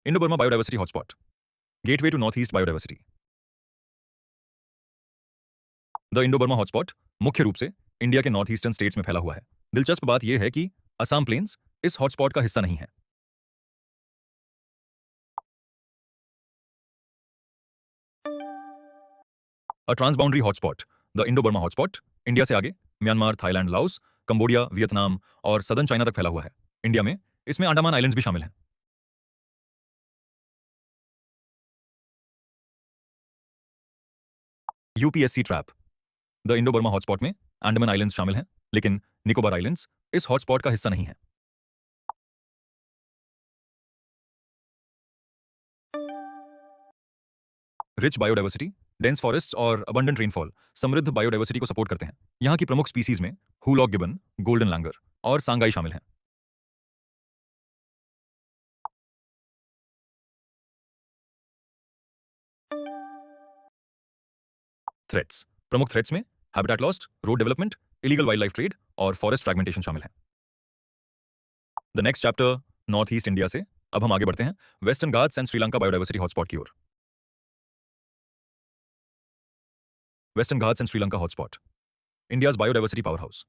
Indo-Burma Biodiversity Hotspot. Gateway to Northeast Biodiversity. The Indo Burma hotspot मुख्य रूप से India के नॉर्थ ईस्टर्न स्टेट्स में फैला हुआ है। दिलचस्प बात यह है कि असम प्लेन्स इस हॉटस्पॉट का हिस्सा नहीं है। A transboundary hotspot. The Indo Burma hotspot India से आगे Myanmar, Thailand, Laos, Cambodia, Vietnam और सदर्न चाइना तक फैला हुआ है। इंडिया में इसमें अंडमान आइलैंड्स भी शामिल हैं। UPSC trap. The Indo Burma hotspot में अंडमान आइलैंड्स शामिल हैं, लेकिन निकोबार आइलैंड्स इस हॉटस्पॉट का हिस्सा नहीं है। रिच बायोडाइवर्सिटी, डेंस फॉरेस्ट्स और अबंडेंट रेनफॉल समृद्ध बायोडाइवर्सिटी को सपोर्ट करते हैं। यहाँ की प्रमुख स्पीसीज में हुलॉक गिबन, गोल्डन लैंगर और सांगाई शामिल हैं। थ्रेट्स। प्रमुख थ्रेट्स में habitat lost, road development, illegal wildlife trade और फॉरेस्ट फ्रैगमेंटेशन शामिल हैं। The next chapter north east India से अब हम आगे बढ़ते हैं western Ghats and Sri Lanka biodiversity hotspot की ओर। Western Ghats and Sri Lanka hotspot, India's biodiversity powerhouse.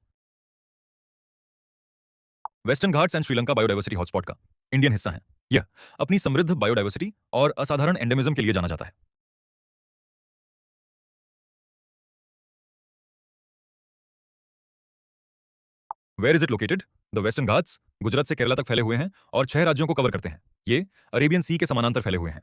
Western Ghats and Sri Lanka biodiversity hotspot का इंडियन हिस्सा है। यह अपनी समृद्ध बायोडाइवर्सिटी और असाधारण एंडेमिज्म के लिए जाना जाता है। Where is it located? The western Ghats Gujarat से केरला तक फैले हुए हैं और 6 राज्यों को कवर करते हैं। ये अरेबियन सी के समानांतर फैले हुए हैं।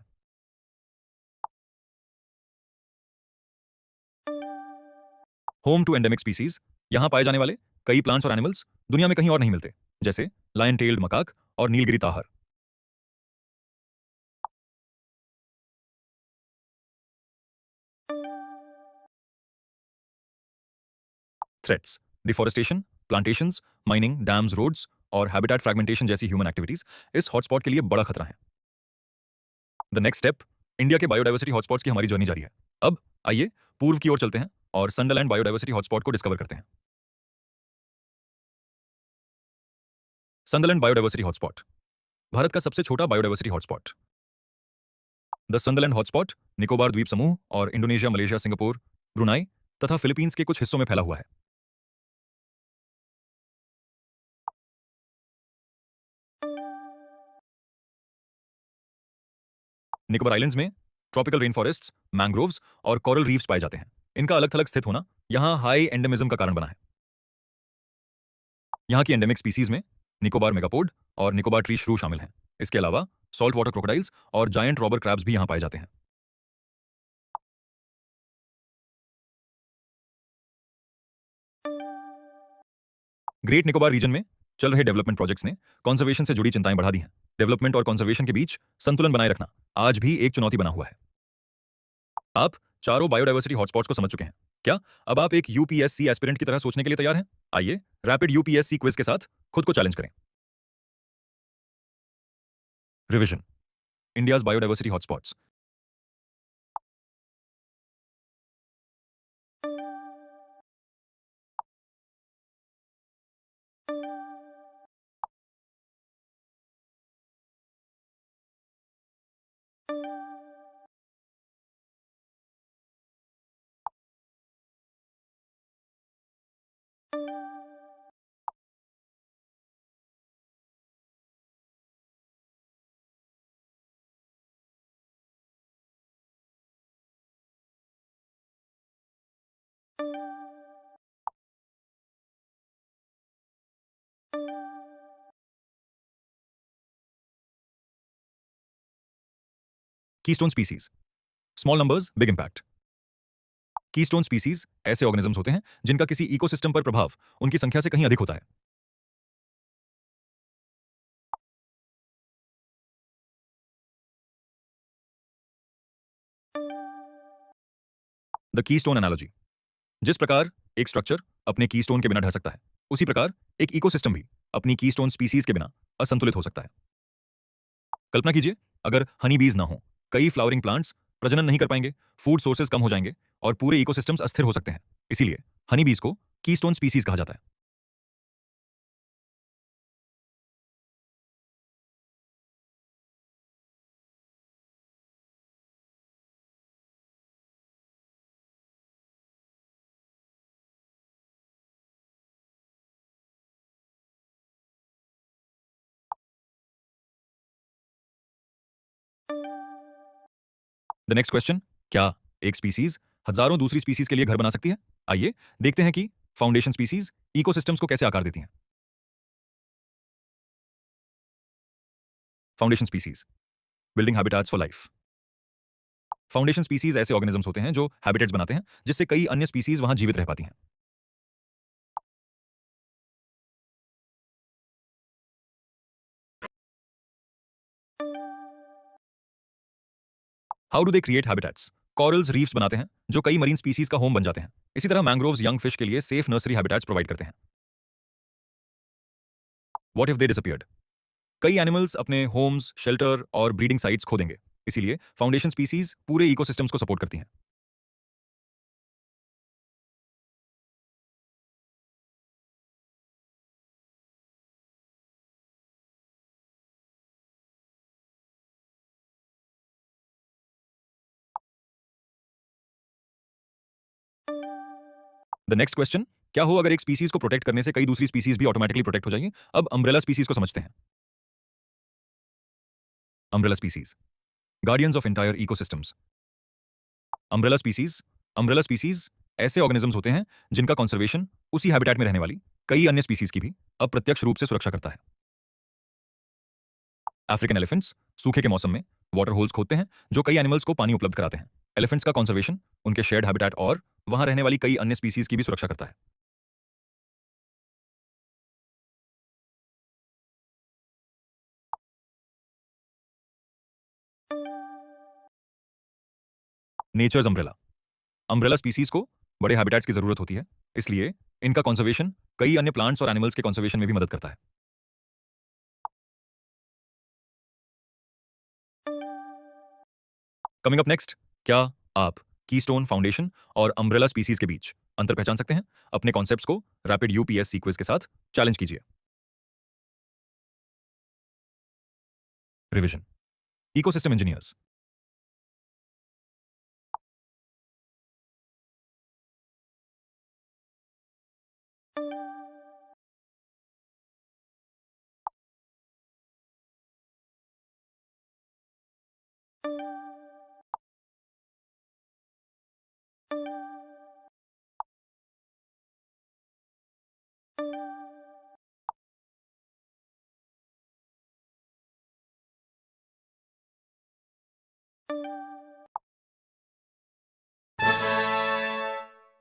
होम टू एंडेमिक स्पीसीज, यहां पाए जाने वाले कई प्लांट्स और एनिमल्स दुनिया में कहीं और नहीं मिलते, जैसे लायन टेल्ड मकाक और Nilgiri tahr. Threats, deforestation, plantations, mining, dams, roads और हैबिटेट फ्रैगमेंटेशन जैसी ह्यूमन एक्टिविटीज इस हॉटस्पॉट के लिए बड़ा खतरा है। द नेक्स्ट स्टेप, इंडिया के बायोडाइवर्सिटी हॉटस्पॉट्स की हमारी जर्नी जारी है। अब आइए पूर्व की ओर चलते हैं और संडरलैंड बायोडाइवर्सिटी हॉटस्पॉट को डिस्कवर करते हैं। संडरलैंड बायोडाइवर्सिटी हॉटस्पॉट, भारत का सबसे छोटा biodiversity hotspot. The Sunderland hotspot Nicobar द्वीप समूह और इंडोनेशिया, मलेशिया, सिंगापुर, ब्रुनाई तथा फिलीपींस के कुछ हिस्सों में फैला हुआ है। निकोबार आइलैंड्स में ट्रॉपिकल रेन फॉरेस्ट्स, मैंग्रोव्स और कोरल रीफ्स पाए जाते हैं। इनका अलग थलग स्थित होना यहाँ हाई एंडेमिज्म का कारण बना है। यहाँ की एंडेमिक स्पीसीज में निकोबार मेगापोड और निकोबार ट्री श्रू शामिल हैं। इसके अलावा सॉल्ट वाटर क्रोकोडाइल्स और जायंट रॉबर क्रैब्स भी यहाँ पाए जाते हैं। ग्रेट निकोबार रीजन में चल रहे डेवलपमेंट प्रोजेक्ट्स ने कंजर्वेशन से जुड़ी चिंताएं बढ़ा दी हैं। डेवलपमेंट और कंजर्वेशन के बीच संतुलन बनाए रखना आज भी एक चुनौती बना हुआ है। आप चारों बायोडाइवर्सिटी हॉटस्पॉट्स को समझ चुके हैं। क्या अब आप एक यूपीएससी एस्पिरेंट की तरह सोचने के लिए तैयार हैं? आइए रैपिड यूपीएससी क्विज के साथ खुद को चैलेंज करें। Revision, India's biodiversity hotspots. Keystone species, small numbers big impact. Keystone species ऐसे ऑर्गेनिजम्स होते हैं जिनका किसी इकोसिस्टम पर प्रभाव उनकी संख्या से कहीं अधिक होता है। द कीस्टोन एनालॉजी, जिस प्रकार एक स्ट्रक्चर अपने कीस्टोन के बिना ढह सकता है, उसी प्रकार एक इकोसिस्टम भी अपनी कीस्टोन स्पीसीज के बिना असंतुलित हो सकता है। कल्पना कीजिए, अगर हनी बीज ना हो, कई फ्लावरिंग प्लांट्स प्रजनन नहीं कर पाएंगे, फूड सोर्सेज कम हो जाएंगे और पूरे इकोसिस्टम्स अस्थिर हो सकते हैं। इसीलिए हनी बीज को कीस्टोन स्पीसीज कहा जाता है। द नेक्स्ट क्वेश्चन, क्या एक स्पीसीज हजारों दूसरी स्पीसीज के लिए घर बना सकती है? आइए देखते हैं कि फाउंडेशन स्पीसीज इकोसिस्टम्स को कैसे आकार देती हैं। Foundation species building habitats for life. Foundation species ऐसे ऑर्गेनिजम्स होते हैं जो हैबिटेट्स बनाते हैं जिससे कई अन्य स्पीसीज वहां जीवित रह पाती हैं। How do they create habitats? Corals reefs बनाते हैं जो कई मरीन स्पीसीज का होम बन जाते हैं। इसी तरह मैंग्रोव्स यंग फिश के लिए सेफ नर्सरी हैबिटेट्स प्रोवाइड करते हैं। What if they disappeared? कई एनिमल्स अपने होम्स, शेल्टर और ब्रीडिंग साइट्स खो देंगे। इसीलिए फाउंडेशन स्पीसीज पूरे इकोसिस्टम्स को सपोर्ट करती हैं। द नेक्स्ट क्वेश्चन, क्या हो अगर एक स्पीसीज को प्रोटेक्ट करने से कई दूसरी स्पीसीज भी ऑटोमेटिकली प्रोटेक्ट हो जाएंगी? अब अम्ब्रेला स्पीसीज को समझते हैं। Umbrella species guardians of entire ecosystems. Umbrella species umbrella species ऐसे ऑर्गेनिजम्स होते हैं जिनका कंजर्वेशन उसी हैबिटेट में रहने वाली कई अन्य स्पीसीज की भी अप्रत्यक्ष रूप से सुरक्षा करता है। अफ्रीकन एलिफेंट्स सूखे के मौसम में वाटर होल्स खोदते हैं जो कई एनिमल्स को पानी उपलब्ध कराते हैं। एलिफेंट्स का कंजर्वेशन उनके शेयर्ड हैबिटेट और वहां रहने वाली कई अन्य स्पीसीज की भी सुरक्षा करता है। नेचर्स अम्ब्रेला अम्ब्रेला स्पीसीज को बड़े हैबिटेट्स की जरूरत होती है, इसलिए इनका कंजर्वेशन कई अन्य प्लांट्स और एनिमल्स के कंजर्वेशन में भी मदद करता है। कमिंग अप नेक्स्ट, क्या आप कीस्टोन फाउंडेशन और अम्ब्रेला स्पीसीज के बीच अंतर पहचान सकते हैं? अपने कॉन्सेप्ट्स को रैपिड यूपीएस क्विज के साथ चैलेंज कीजिए। Revision, ecosystem engineers.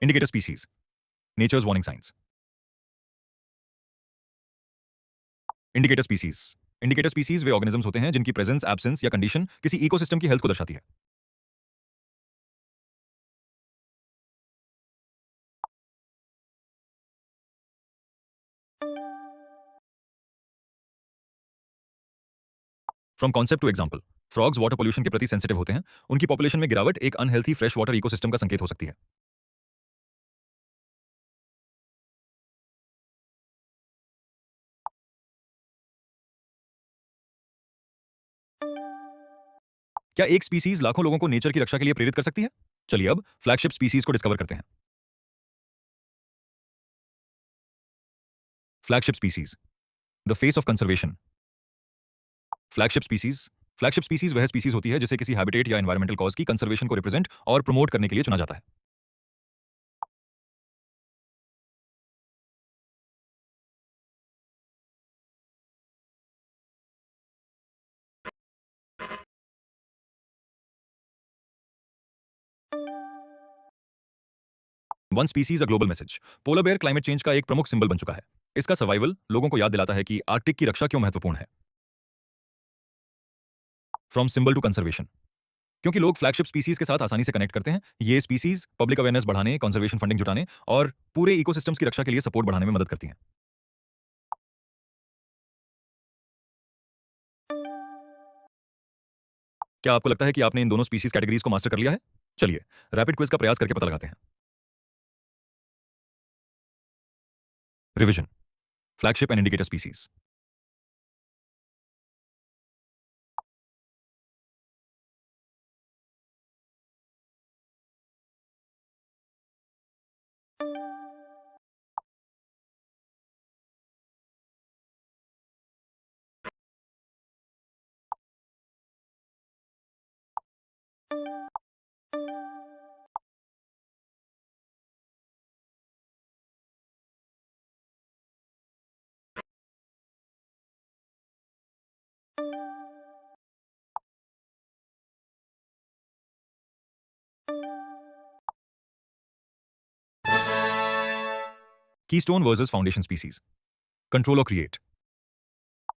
Indicator species nature's warning science. Indicator species indicator species वे ऑर्गेनिजम्स होते हैं जिनकी प्रेजेंस, एब्सेंस या कंडीशन किसी इकोसिस्टम की हेल्थ को दर्शाती है। From concept to example, frogs water pollution के प्रति सेंसिटिव होते हैं। उनकी पॉपुलेशन में गिरावट एक अनहेल्थी फ्रेश वाटर इकोसिस्टम का संकेत हो सकती है। क्या एक स्पीसीज लाखों लोगों को नेचर की रक्षा के लिए प्रेरित कर सकती है? चलिए अब फ्लैगशिप स्पीसीज को डिस्कवर करते हैं। Flagship species the face of conservation. Flagship species flagship species वह स्पीसीज होती है जिसे किसी हैबिटेट या एनवायरमेंटल कॉज की कंजर्वेशन को रिप्रेजेंट और प्रमोट करने के लिए चुना जाता है। One species a global message. Polar bear climate change का एक प्रमुख सिंबल बन चुका है। इसका सर्वाइवल लोगों को याद दिलाता है कि आर्कटिक की रक्षा क्यों महत्वपूर्ण है। फ्रॉम सिंबल टू कंजर्वेशन, क्योंकि लोग फ्लैगशिप स्पीसीज के साथ आसानी से कनेक्ट करते हैं, ये स्पीसीज पब्लिक अवेयरनेस बढ़ाने, कंजर्वेशन फंडिंग जुटाने और पूरे इकोसिस्टम्स की रक्षा के लिए सपोर्ट बढ़ाने में मदद करती हैं। क्या आपको लगता है कि आपने इन दोनों स्पीसीज कैटेगरीज को मास्टर कर लिया है? चलिए रैपिड क्विज का प्रयास करके पता लगाते हैं। Revision, flagship and indicator species. Keystone versus foundation species, control और create.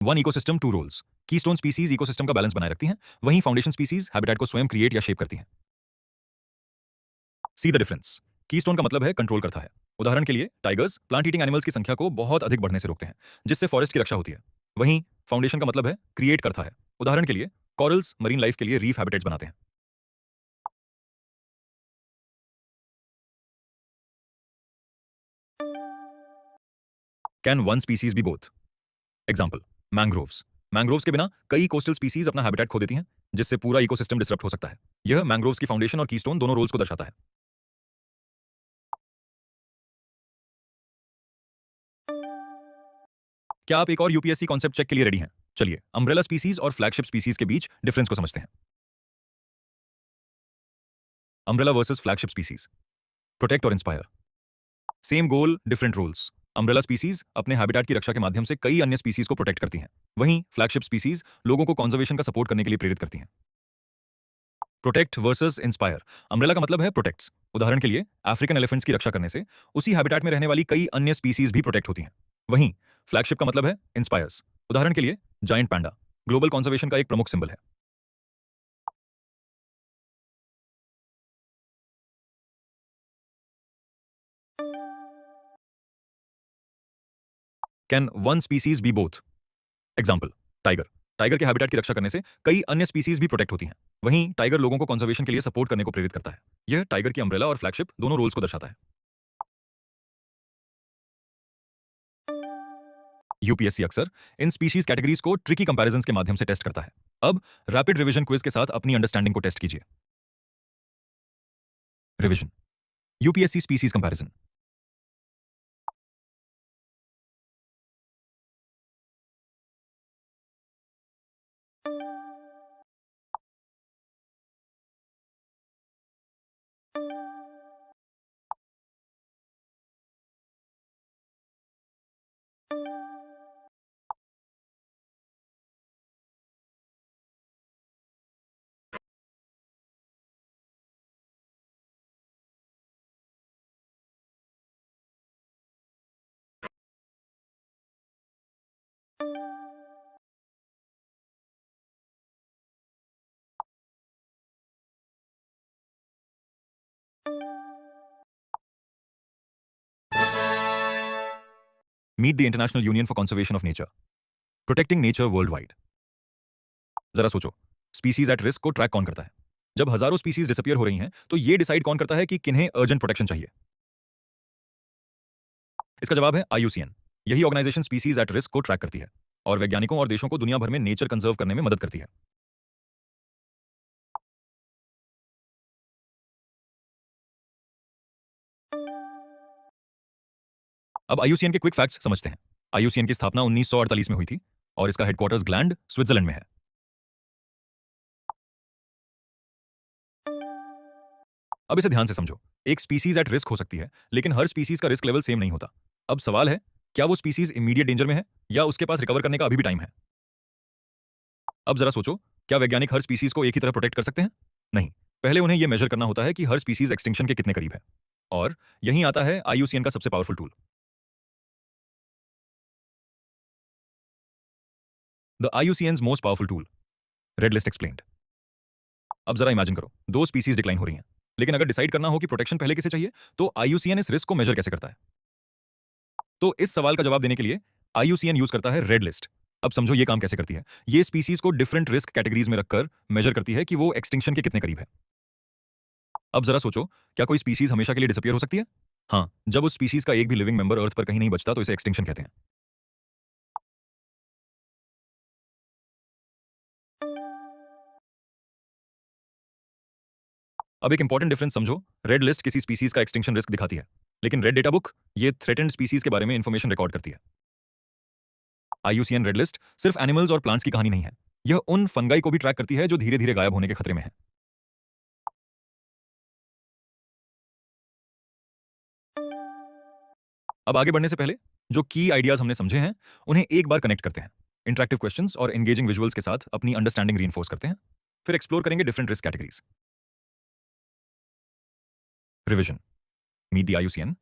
One ecosystem two roles. Keystone species ecosystem का बैलेंस बनाए रखती हैं, वहीं फाउंडेशन स्पीसीज हैबिटेट को स्वयं क्रिएट या शेप करती हैं। See the difference. कीस्टोन का मतलब है कंट्रोल करता है। उदाहरण के लिए टाइगर्स प्लांट ईटिंग एनिमल्स की संख्या को बहुत अधिक बढ़ने से रोकते हैं, जिससे फॉरेस्ट की रक्षा होती है। वहीं फाउंडेशन का मतलब है क्रिएट करता है। उदाहरण के लिए कॉरल्स मरीन लाइफ के लिए रीफ हैबिटेट्स बनाते हैं। Can one species be both? Example, mangroves. Mangroves के बिना कई कोस्टल स्पीसीज अपना हैबिटेट खो देती हैं, जिससे पूरा इकोसिस्टम डिसरप्ट हो सकता है। यह मैंग्रोव्स की फाउंडेशन और कीस्टोन दोनों रोल्स को दर्शाता है। क्या आप एक और यूपीएससी कॉन्सेप्ट चेक के लिए रेडी हैं? चलिए अम्ब्रेला स्पीसीज और फ्लैगशिप स्पीसीज के बीच डिफरेंस को समझते हैं। Umbrella versus flagship species. Protect और inspire. Same goal, different rules. Umbrella species अपने हैबिटेट की रक्षा के माध्यम से कई अन्य स्पीसीज को प्रोटेक्ट करती हैं। वहीं फ्लैगशिप स्पीसीज लोगों को कंजर्वेशन का सपोर्ट करने के लिए प्रेरित करती हैं। Protect versus inspire. अम्ब्रेला का मतलब है प्रोटेक्ट्स। उदाहरण के लिए अफ्रीकन एलिफेंट्स की रक्षा करने से उसी हैबिटेट में रहने वाली कई अन्य स्पीसीज भी प्रोटेक्ट होती हैं। वहीं फ्लैगशिप का मतलब है इंस्पायर्स। उदाहरण के लिए जायंट पैंडा ग्लोबल कंजर्वेशन का एक प्रमुख सिंबल है। Can one species be both? Example, tiger. Tiger के हैबिटेट की रक्षा करने से कई अन्य स्पीसीज भी प्रोटेक्ट होती हैं। वहीं टाइगर लोगों को कंजर्वेशन के लिए सपोर्ट करने को प्रेरित करता है। यह टाइगर की अम्ब्रेला और फ्लैगशिप दोनों रोल्स को दर्शाता है। यूपीएससी अक्सर इन स्पीशीज कैटेगरीज को ट्रिकी कंपैरिजंस के माध्यम से टेस्ट करता है। अब रैपिड रिवीजन क्विज के साथ अपनी अंडरस्टैंडिंग को टेस्ट कीजिए। Revision. UPSC species comparison. Meet the International Union for Conservation of Nature, protecting nature world wide. जरा सोचो, स्पीसीज एट रिस्क को ट्रैक कौन करता है? जब हजारों स्पीसीज डिसअपियर हो रही हैं, तो ये डिसाइड कौन करता है कि किन्हें अर्जेंट प्रोटेक्शन चाहिए? इसका जवाब है आईयूसीएन। यही ऑर्गेनाइजेशन स्पीसीज एट रिस्क को ट्रैक करती है और वैज्ञानिकों और देशों को दुनिया भर में नेचर कंजर्व करने में मदद करती है। अब आईयूसीएन के क्विक फैक्ट्स समझते हैं। आईयूसीएन की स्थापना 1948 में हुई थी और इसका हेडक्वार्टर्स ग्लैंड, स्विट्जरलैंड में है। अब इसे ध्यान से समझो। एक स्पीसीज एट रिस्क हो सकती है, लेकिन हर स्पीसीज का रिस्क लेवल सेम नहीं होता। अब सवाल है, क्या वो स्पीसीज इमीडिएट डेंजर में है या उसके पास रिकवर करने का अभी भी टाइम है? अब जरा सोचो, क्या वैज्ञानिक हर स्पीसीज को एक ही तरह प्रोटेक्ट कर सकते हैं? नहीं। पहले उन्हें यह मेजर करना होता है कि हर स्पीसीज एक्सटिंक्शन के कितने करीब है। और यहीं आता है आईयूसीएन का सबसे powerful tool, the IUCN's most powerful tool, red list explained. अब जरा इमेजिन करो, दो स्पीसीज डिक्लाइन हो रही हैं, लेकिन अगर डिसाइड करना हो कि प्रोटेक्शन पहले किसे चाहिए, तो आईयूसीएन इस रिस्क को मेजर कैसे करता है? तो इस सवाल का जवाब देने के लिए आईयूसीएन यूज करता है रेड लिस्ट। अब समझो ये काम कैसे करती है। ये स्पीसीज को डिफरेंट रिस्क कैटेगरीज में रखकर मेजर करती है कि वो एक्सटिंक्शन के कितने करीब है। अब जरा सोचो, क्या कोई स्पीसीज हमेशा के लिए डिसअपियर हो सकती है? हाँ, जब उस स्पीसीज का एक भी लिविंग मेंबर अर्थ पर कहीं नहीं बचता तो इसे एक्सटिंक्शन कहते हैं। अब एक इंपॉर्टेंट डिफरेंस समझो। रेड लिस्ट किसी स्पीसीज का एक्सटिंक्शन रिस्क दिखाती है, लेकिन रेड डेटा बुक ये थ्रेटेंड स्पीसीज के बारे में इंफॉर्मेशन रिकॉर्ड करती है। आईयूसीएन रेड लिस्ट सिर्फ एनिमल्स और प्लांट्स की कहानी नहीं है, यह उन फंगाई को भी ट्रैक करती है जो धीरे धीरे गायब होने के खतरे में है। अब आगे बढ़ने से पहले जो की आइडियाज हमने समझे हैं उन्हें एक बार कनेक्ट करते हैं। इंटरेक्टिव क्वेश्चंस और एंगेजिंग विजुअल्स के साथ अपनी अंडरस्टैंडिंग रीइंफोर्स करते हैं। फिर एक्सप्लोर करेंगे different risk categories. Revision. Meet the IUCN.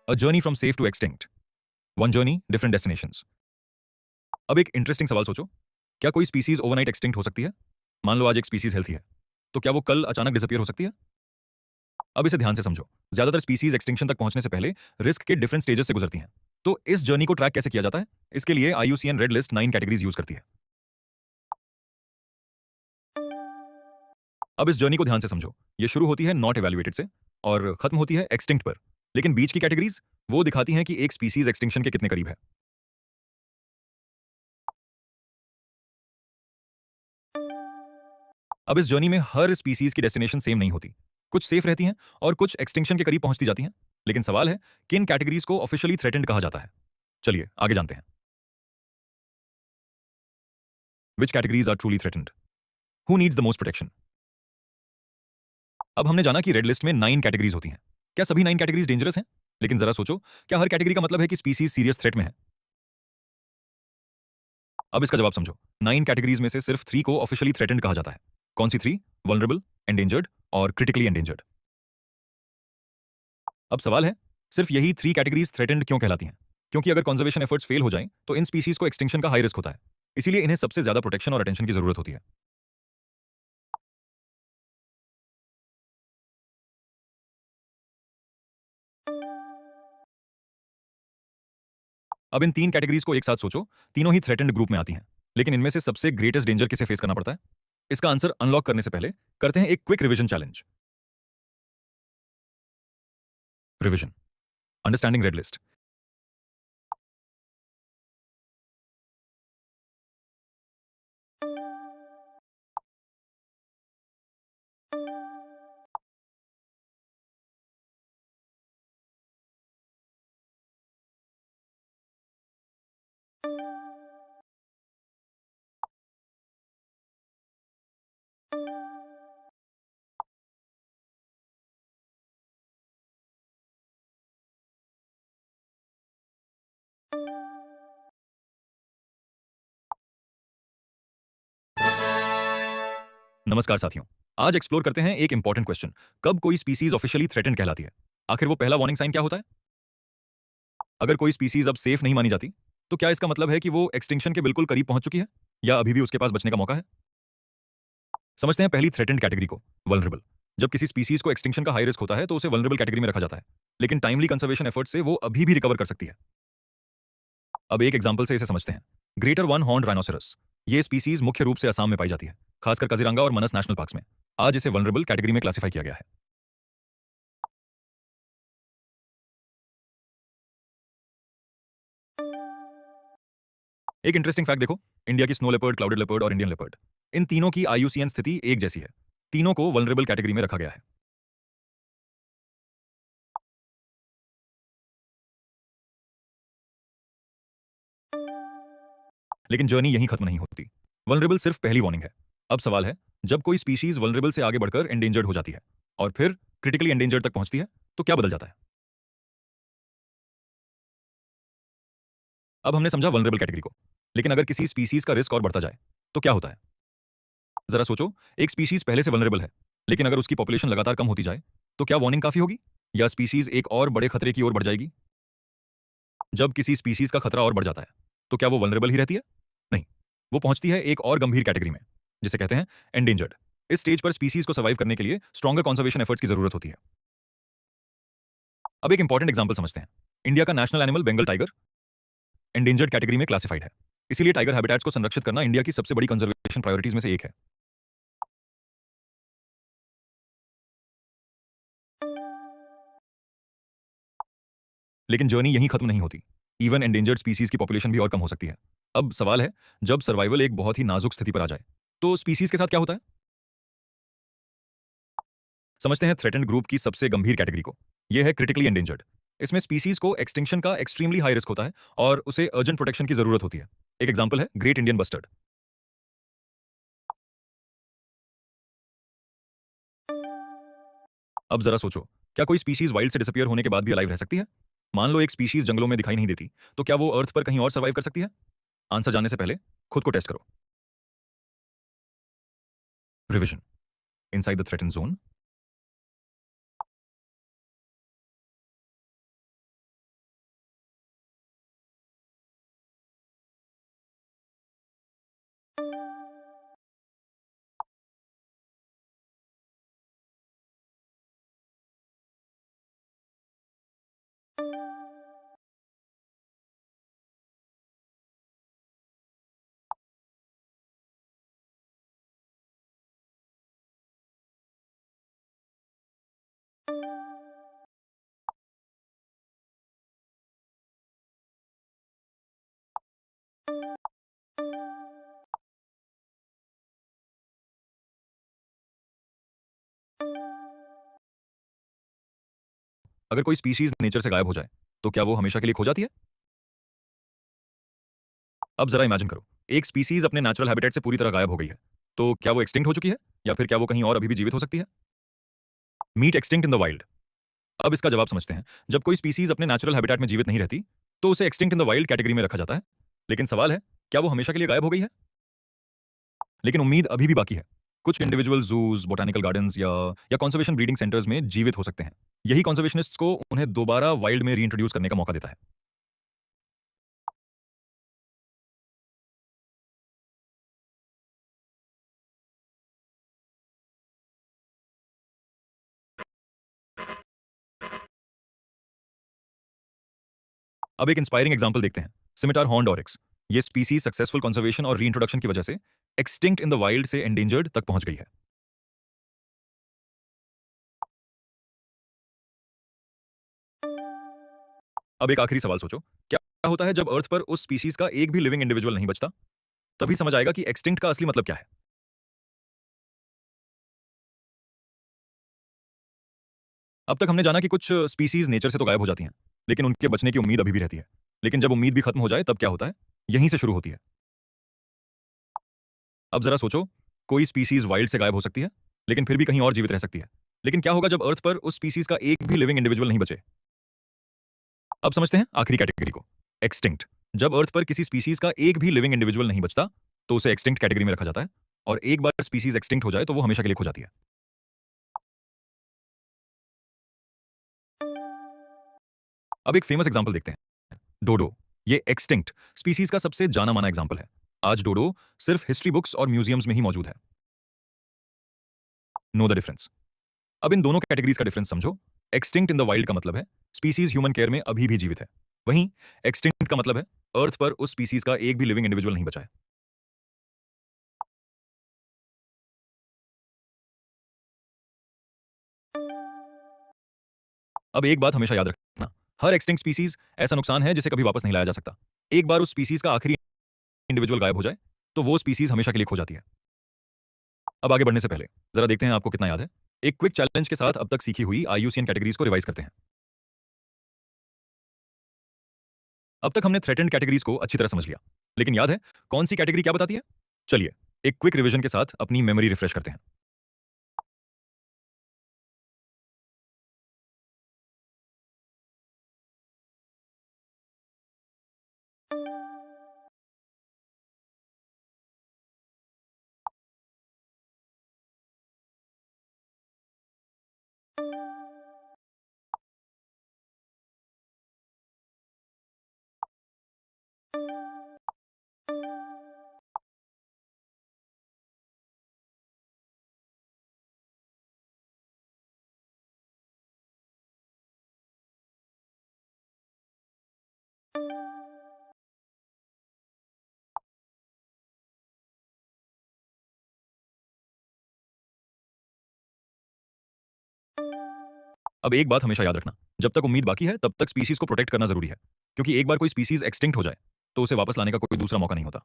A journey from safe to extinct. One journey different destinations. अब एक इंटरेस्टिंग सवाल सोचो। क्या कोई स्पीसीज ओवरनाइट एक्सटिंक्ट हो सकती है? मान लो आज एक स्पीसीज हेल्थी है, तो क्या वो कल अचानक डिसअपियर हो सकती है? अब इसे ध्यान से समझो। ज्यादातर स्पीसीज एक्सटिंक्शन तक पहुंचने से पहले रिस्क के डिफरेंट स्टेजेस से गुजरती हैं। तो इस जर्नी को ट्रैक कैसे किया जाता है? इसके लिए IUCN red list 9 categories use करती है। अब इस जर्नी को ध्यान से समझो। ये शुरू होती है नॉट एवेल्युएटेड से और खत्म होती है एक्सटिंक्ट पर। लेकिन बीच की कैटेगरीज वो दिखाती हैं कि एक स्पीसीज एक्सटिंक्शन के कितने करीब है। अब इस जर्नी में हर स्पीसीज की डेस्टिनेशन सेम नहीं होती। कुछ सेफ रहती हैं और कुछ एक्सटिंक्शन के करीब पहुंचती जाती हैं। लेकिन सवाल है, किन कैटेगरीज को ऑफिशियली थ्रेटेंड कहा जाता है? चलिए आगे जानते हैं। Which categories are truly threatened? Who needs the most protection? अब हमने जाना कि रेड लिस्ट में 9 कैटेगरीज होती हैं। क्या सभी 9 कैटेगरीज डेंजरस हैं? लेकिन जरा सोचो, क्या हर कैटेगरी का मतलब है कि स्पीसीज सीरियस थ्रेट में है? अब इसका जवाब समझो। 9 कैटेगरीज में से सिर्फ 3 को ऑफिशियली थ्रेटेंड कहा जाता है। कौन सी 3? वल्नरेबल, एंडेंजर्ड और क्रिटिकली एंडेंजर्ड। अब सवाल है, सिर्फ यही 3 कैटेगरीज थ्रेटेंड क्यों कहलाती हैं? क्योंकि अगर कंजर्वेशन एफर्ट्स फेल हो जाएं तो इन स्पीसीज को एक्सटिंक्शन का हाई रिस्क होता है। इसीलिए इन्हें सबसे ज्यादा प्रोटेक्शन और अटेंशन की जरूरत होती है। अब इन 3 कैटेगरीज को एक साथ सोचो। तीनों ही थ्रेटेंड ग्रुप में आती हैं। लेकिन इनमें से सबसे ग्रेटेस्ट डेंजर किसे फेस करना पड़ता है? इसका आंसर अनलॉक करने से पहले करते हैं एक quick revision challenge. Revision. Understanding red list. नमस्कार साथियों। आज एक्सप्लोर करते हैं एक इंपॉर्टेंट क्वेश्चन। कब कोई स्पीसीज ऑफिशियली थ्रेटेंड कहलाती है? आखिर वो पहला वार्निंग साइन क्या होता है? अगर कोई स्पीसीज अब सेफ नहीं मानी जाती, तो क्या इसका मतलब है कि वो एक्सटिंक्शन के बिल्कुल करीब पहुंच चुकी है या अभी भी उसके पास बचने का मौका है? समझते हैं पहली थ्रेटेंड कैटेगरी को, वल्नरेबल। जब किसी स्पीसीज को एक्सटिंक्शन का हाई रिस्क होता है तो उसे वल्नरेबल कैटेगरी में रखा जाता है। लेकिन टाइमली कंजर्वेशन एफर्ट से वो अभी भी रिकवर कर सकती है। अब एक एग्जांपल से इसे समझते हैं। Greater one horn rhinoceros. ये स्पीसीज मुख्य रूप से असम में पाई जाती है, खासकर काजीरंगा और मनस नेशनल पार्क्स में। आज इसे वल्नरेबल कैटेगरी में क्लासिफाई किया गया है। एक इंटरेस्टिंग फैक्ट देखो। इंडिया की स्नो लेपर्ड, क्लाउडेड लेपर्ड और इंडियन लेपर्ड, इन तीनों की आईयूसीएन स्थिति एक जैसी है। तीनों को वल्नरेबल कैटेगरी में रखा गया है। लेकिन जर्नी यहीं खत्म नहीं होती। वल्नरेबल सिर्फ पहली वार्निंग है। अब सवाल है, जब कोई स्पीशीज वल्नरेबल से आगे बढ़कर एंडेंजर्ड हो जाती है और फिर क्रिटिकली एंडेंजर्ड तक पहुंचती है, तो क्या बदल जाता है? अब हमने समझा वल्नरेबल कैटेगरी को। लेकिन अगर किसी स्पीशीज का रिस्क और बढ़ता जाए तो क्या होता है? जरा सोचो, एक स्पीशीज पहले से वल्नरेबल है, लेकिन अगर उसकी पॉपुलेशन लगातार कम होती जाए तो क्या वार्निंग काफी होगी या स्पीशीज एक और बड़े खतरे की ओर बढ़ जाएगी? जब किसी स्पीशीज का खतरा और बढ़ जाता है तो क्या वो वल्नरेबल ही रहती है? नहीं, वो पहुंचती है एक और गंभीर कैटेगरी में, जिसे कहते हैं एंडेंजर्ड। इस स्टेज पर स्पीसीज को सर्वाइव करने के लिए स्ट्रॉन्गर कंजर्वेशन एफर्ट्स की जरूरत होती है। अब एक इंपॉर्टेंट एग्जांपल समझते हैं। इंडिया का national animal Bengal tiger endangered category में क्लासिफाइड है। इसीलिए टाइगर हैबिटेट्स को संरक्षित करना इंडिया की सबसे बड़ी कंजर्वेशन प्रायोरिटीज में से एक है। लेकिन जर्नी यहीं खत्म नहीं होती। इवन एंडेंजर्ड स्पीसीज की पॉपुलेशन भी और कम हो सकती है। अब सवाल है, जब सर्वाइवल एक बहुत ही नाजुक स्थिति पर आ जाए, तो स्पीसीज के साथ क्या होता है? समझते हैं थ्रेटेंड ग्रुप की सबसे गंभीर कैटेगरी को। यह है क्रिटिकली एंडेंजर्ड। इसमें स्पीसीज को एक्सटिंक्शन का एक्सट्रीमली हाई रिस्क होता है और उसे अर्जेंट प्रोटेक्शन की जरूरत होती है। एक एग्जांपल है ग्रेट इंडियन बस्टर्ड। अब जरा सोचो, क्या कोई स्पीशीज वाइल्ड से डिसअपियर होने के बाद भी अलाइव रह सकती है? मान लो एक स्पीशीज जंगलों में दिखाई नहीं देती, तो क्या वो अर्थ पर कहीं और सर्वाइव कर सकती है? आंसर जानने से पहले खुद को टेस्ट करो। Revision. Inside the threaten zone. अगर कोई स्पीशीज नेचर से गायब हो जाए, तो क्या वो हमेशा के लिए खो जाती है? अब जरा इमेजिन करो, एक स्पीसीज अपने नेचुरल हैबिटेट से पूरी तरह गायब हो गई है। तो क्या वो एक्सटिंक्ट हो चुकी है, या फिर क्या वो कहीं और अभी भी जीवित हो सकती है? Meet extinct in the wild. अब इसका जवाब समझते हैं। जब कोई स्पीसीज अपने नेचुरल हैबिटेट में जीवित नहीं रहती, तो उसे extinct in the wild category में रखा जाता है। लेकिन सवाल है, क्या वो हमेशा के लिए गायब हो गई है? लेकिन उम्मीद अभी भी बाकी है। कुछ इंडिविजुअल जूज, बोटानिकल गार्डन्स या कंजर्वेशन ब्रीडिंग सेंटर्स में जीवित हो सकते हैं। यही कंजर्वेशनिस्ट्स को उन्हें दोबारा वाइल्ड में रीइंट्रोड्यूस करने का मौका देता है। अब एक इंस्पायरिंग एग्जांपल देखते हैं, सिमिटार हॉर्न्ड ऑरिक्स। ये स्पीसीज सक्सेसफुल कंजर्वेशन और रीइंट्रोडक्शन की वजह से एक्सटिंक्ट इन द वाइल्ड से एंडेंजर्ड तक पहुंच गई है। अब एक आखिरी सवाल सोचो, क्या होता है जब अर्थ पर उस स्पीशीज का एक भी लिविंग इंडिविजुअल नहीं बचता? तभी समझ आएगा कि एक्सटिंक्ट का असली मतलब क्या है। अब तक हमने जाना कि कुछ स्पीसीज नेचर से तो गायब हो जाती हैं, लेकिन उनके बचने की उम्मीद अभी भी रहती है। लेकिन जब उम्मीद भी खत्म हो जाए, तब क्या होता है? यहीं से शुरू होती है। अब जरा सोचो, कोई स्पीसीज वाइल्ड से गायब हो सकती है, लेकिन फिर भी कहीं और जीवित रह सकती है। लेकिन क्या होगा जब अर्थ पर उस स्पीसीज का एक भी लिविंग इंडिविजुअल नहीं बचे? अब समझते हैं आखिरी कैटेगरी को, एक्सटिंक्ट। जब अर्थ पर किसी स्पीसीज का एक भी लिविंग इंडिविजुअल नहीं बचता, तो उसे एक्सटिंक्ट कैटेगरी में रखा जाता है। और एक बार स्पीसीज एक्सटिंक्ट हो जाए, तो वो हमेशा के लिए खो जाती है। अब एक फेमस एग्जांपल देखते हैं, डोडो। ये एक्सटिंक्ट स्पीसीज का सबसे जाना माना एग्जांपल है। आज डोडो सिर्फ हिस्ट्री बुक्स और म्यूजियम्स में ही मौजूद है। Know the difference. अब इन दोनों कैटेगरीज का डिफरेंस समझो। एक्सटिंक्ट इन द वाइल्ड का मतलब है स्पीसीज ह्यूमन केयर में अभी भी जीवित है। वहीं एक्सटिंक्ट का मतलब है अर्थ पर उस स्पीसीज का एक भी लिविंग इंडिविजुअल नहीं बचा है। अब एक बात हमेशा याद रखना, हर एक्सटिंक्ट स्पीसीज ऐसा नुकसान है जिसे कभी वापस नहीं लाया जा सकता। एक बार उस स्पीसीज का आखिरी इंडिविजुअल गायब हो जाए, तो वो स्पीसीज हमेशा के लिए खो जाती है। अब आगे बढ़ने से पहले जरा देखते हैं आपको कितना याद है। एक क्विक चैलेंज के साथ अब तक सीखी हुई आईयूसीएन कैटेगरीज को रिवाइज करते हैं। अब तक हमने थ्रेटेंड कैटेगरीज को अच्छी तरह समझ लिया, लेकिन याद है कौन सी कैटेगरी क्या बताती है? चलिए एक क्विक रिवीजन के साथ अपनी मेमोरी रिफ्रेश करते हैं। अब एक बात हमेशा याद रखना, जब तक उम्मीद बाकी है तब तक स्पीसीज को प्रोटेक्ट करना जरूरी है। क्योंकि एक बार कोई स्पीसीज एक्सटिंक्ट हो जाए तो उसे वापस लाने का कोई दूसरा मौका नहीं होता।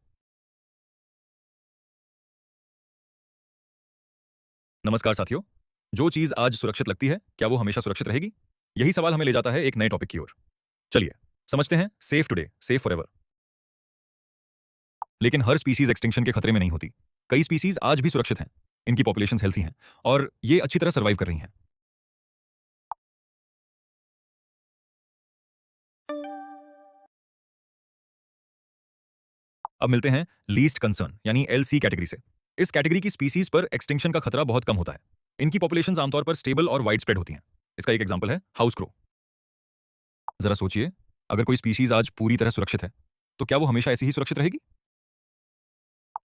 नमस्कार साथियों। जो चीज आज सुरक्षित लगती है, क्या वो हमेशा सुरक्षित रहेगी? यही सवाल हमें ले जाता है एक नए टॉपिक की ओर। चलिए समझते हैं सेफ टुडे सेफ फॉरएवर। लेकिन हर स्पीसीज एक्सटिंक्शन के खतरे में नहीं होती। कई स्पीसीज आज भी सुरक्षित हैं, इनकी पॉपुलेशन हेल्थी हैं और ये अच्छी तरह सर्वाइव कर रही हैं। अब मिलते हैं लीस्ट कंसर्न यानी एलसी कैटेगरी से। इस कैटेगरी की स्पीसीज पर एक्सटिंक्शन का खतरा बहुत कम होता है। इनकी पॉपुलेशंस आमतौर पर स्टेबल और वाइड स्प्रेड होती हैं। इसका एक एग्जांपल है हाउस क्रो। जरा सोचिए, अगर कोई स्पीसीज आज पूरी तरह सुरक्षित है तो क्या वो हमेशा ऐसी ही सुरक्षित रहेगी?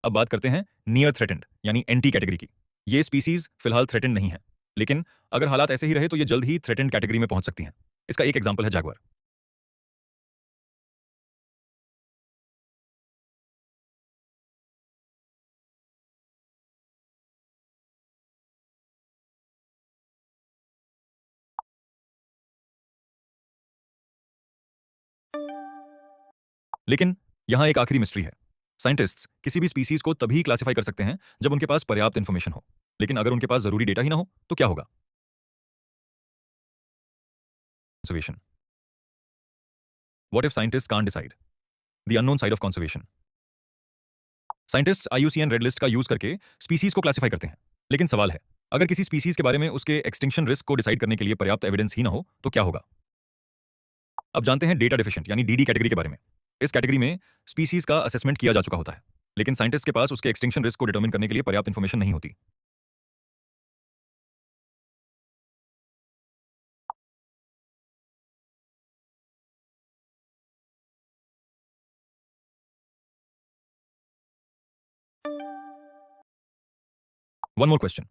अब बात करते हैं नियर थ्रेटेंड यानी एंटी कैटेगरी की। ये स्पीसीज फिलहाल थ्रेटेंड नहीं है, लेकिन अगर हालात ऐसे ही रहे तो ये जल्द ही थ्रेटेंड कैटेगरी में पहुंच सकती हैं। इसका एक एग्जांपल है जैगुआर। लेकिन यहां एक आखिरी मिस्ट्री है। साइंटिस्ट्स किसी भी स्पीसीज को तभी क्लासिफाई कर सकते हैं जब उनके पास पर्याप्त इंफॉर्मेशन हो। लेकिन अगर उनके पास जरूरी डेटा ही ना हो तो क्या होगा? Conservation. What if scientist can't decide? The unknown side of conservation. Scientists IUCN red list का यूज करके स्पीसीज को क्लासिफाई करते हैं। लेकिन सवाल है, अगर किसी स्पीसीज के बारे में उसके एक्सटिंक्शन रिस्क को डिसाइड करने के लिए पर्याप्त एविडेंस ही ना हो तो क्या होगा? अब जानते हैं डेटा डिफिशिएंट यानी डीडी कैटेगरी के बारे में। इस कैटेगरी में स्पीसीज का असेसमेंट किया जा चुका होता है, लेकिन साइंटिस्ट के पास उसके एक्सटिंक्शन रिस्क को डिटरमिन करने के लिए पर्याप्त इंफॉर्मेशन नहीं होती। One more question.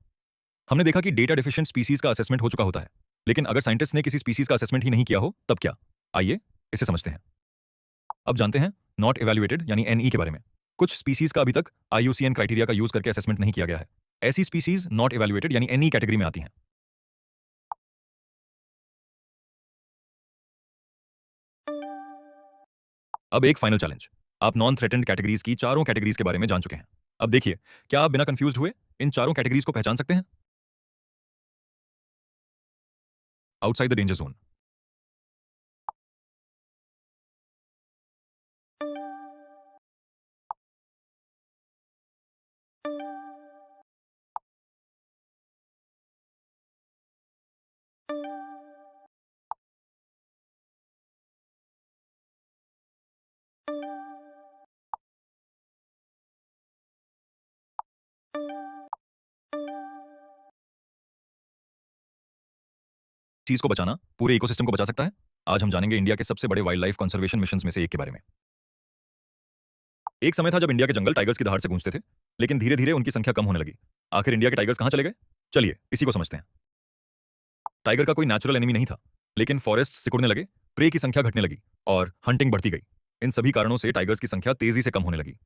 हमने देखा कि डेटा डिफिशिएंट स्पीसीज का असेसमेंट हो चुका होता है, लेकिन अगर साइंटिस्ट ने किसी स्पीसीज का असेसमेंट ही नहीं किया हो तब क्या? आइए इसे समझते हैं। अब जानते हैं नॉट इवैल्यूएटेड यानी एनई के बारे में। कुछ स्पीसीज का अभी तक आईयूसीएन क्राइटेरिया का यूज करके असेसमेंट नहीं किया गया है। ऐसी स्पीसीज नॉट इवैल्यूएटेड यानी एनई कैटेगरी में आती हैं। अब एक फाइनल चैलेंज। आप नॉन थ्रेटेंड कैटेगरीज की चारों कैटेगरीज के बारे में जान चुके हैं। अब देखिए, क्या आप बिना कंफ्यूज हुए इन चारों कैटेगरीज को पहचान सकते हैं? Outside the danger zone. चीज को बचाना पूरे इकोसिस्टम को बचा सकता है। आज हम जानेंगे इंडिया के सबसे बड़े वाइल्ड लाइफ कंजर्वेशन मिशन में से एक के बारे में। एक समय था जब इंडिया के जंगल टाइगर्स की दहाड़ से गूंजते थे, लेकिन धीरे धीरे उनकी संख्या कम होने लगी। आखिर इंडिया के टाइगर्स कहां चले गए? चलिए इसी को समझते हैं। टाइगर का कोई नेचुरल एनिमी नहीं था, लेकिन फॉरेस्ट सिकुड़ने लगे, प्रे की संख्या घटने लगी और हंटिंग बढ़ती गई। इन सभी कारणों से टाइगर्स की संख्या तेजी से कम होने लगी।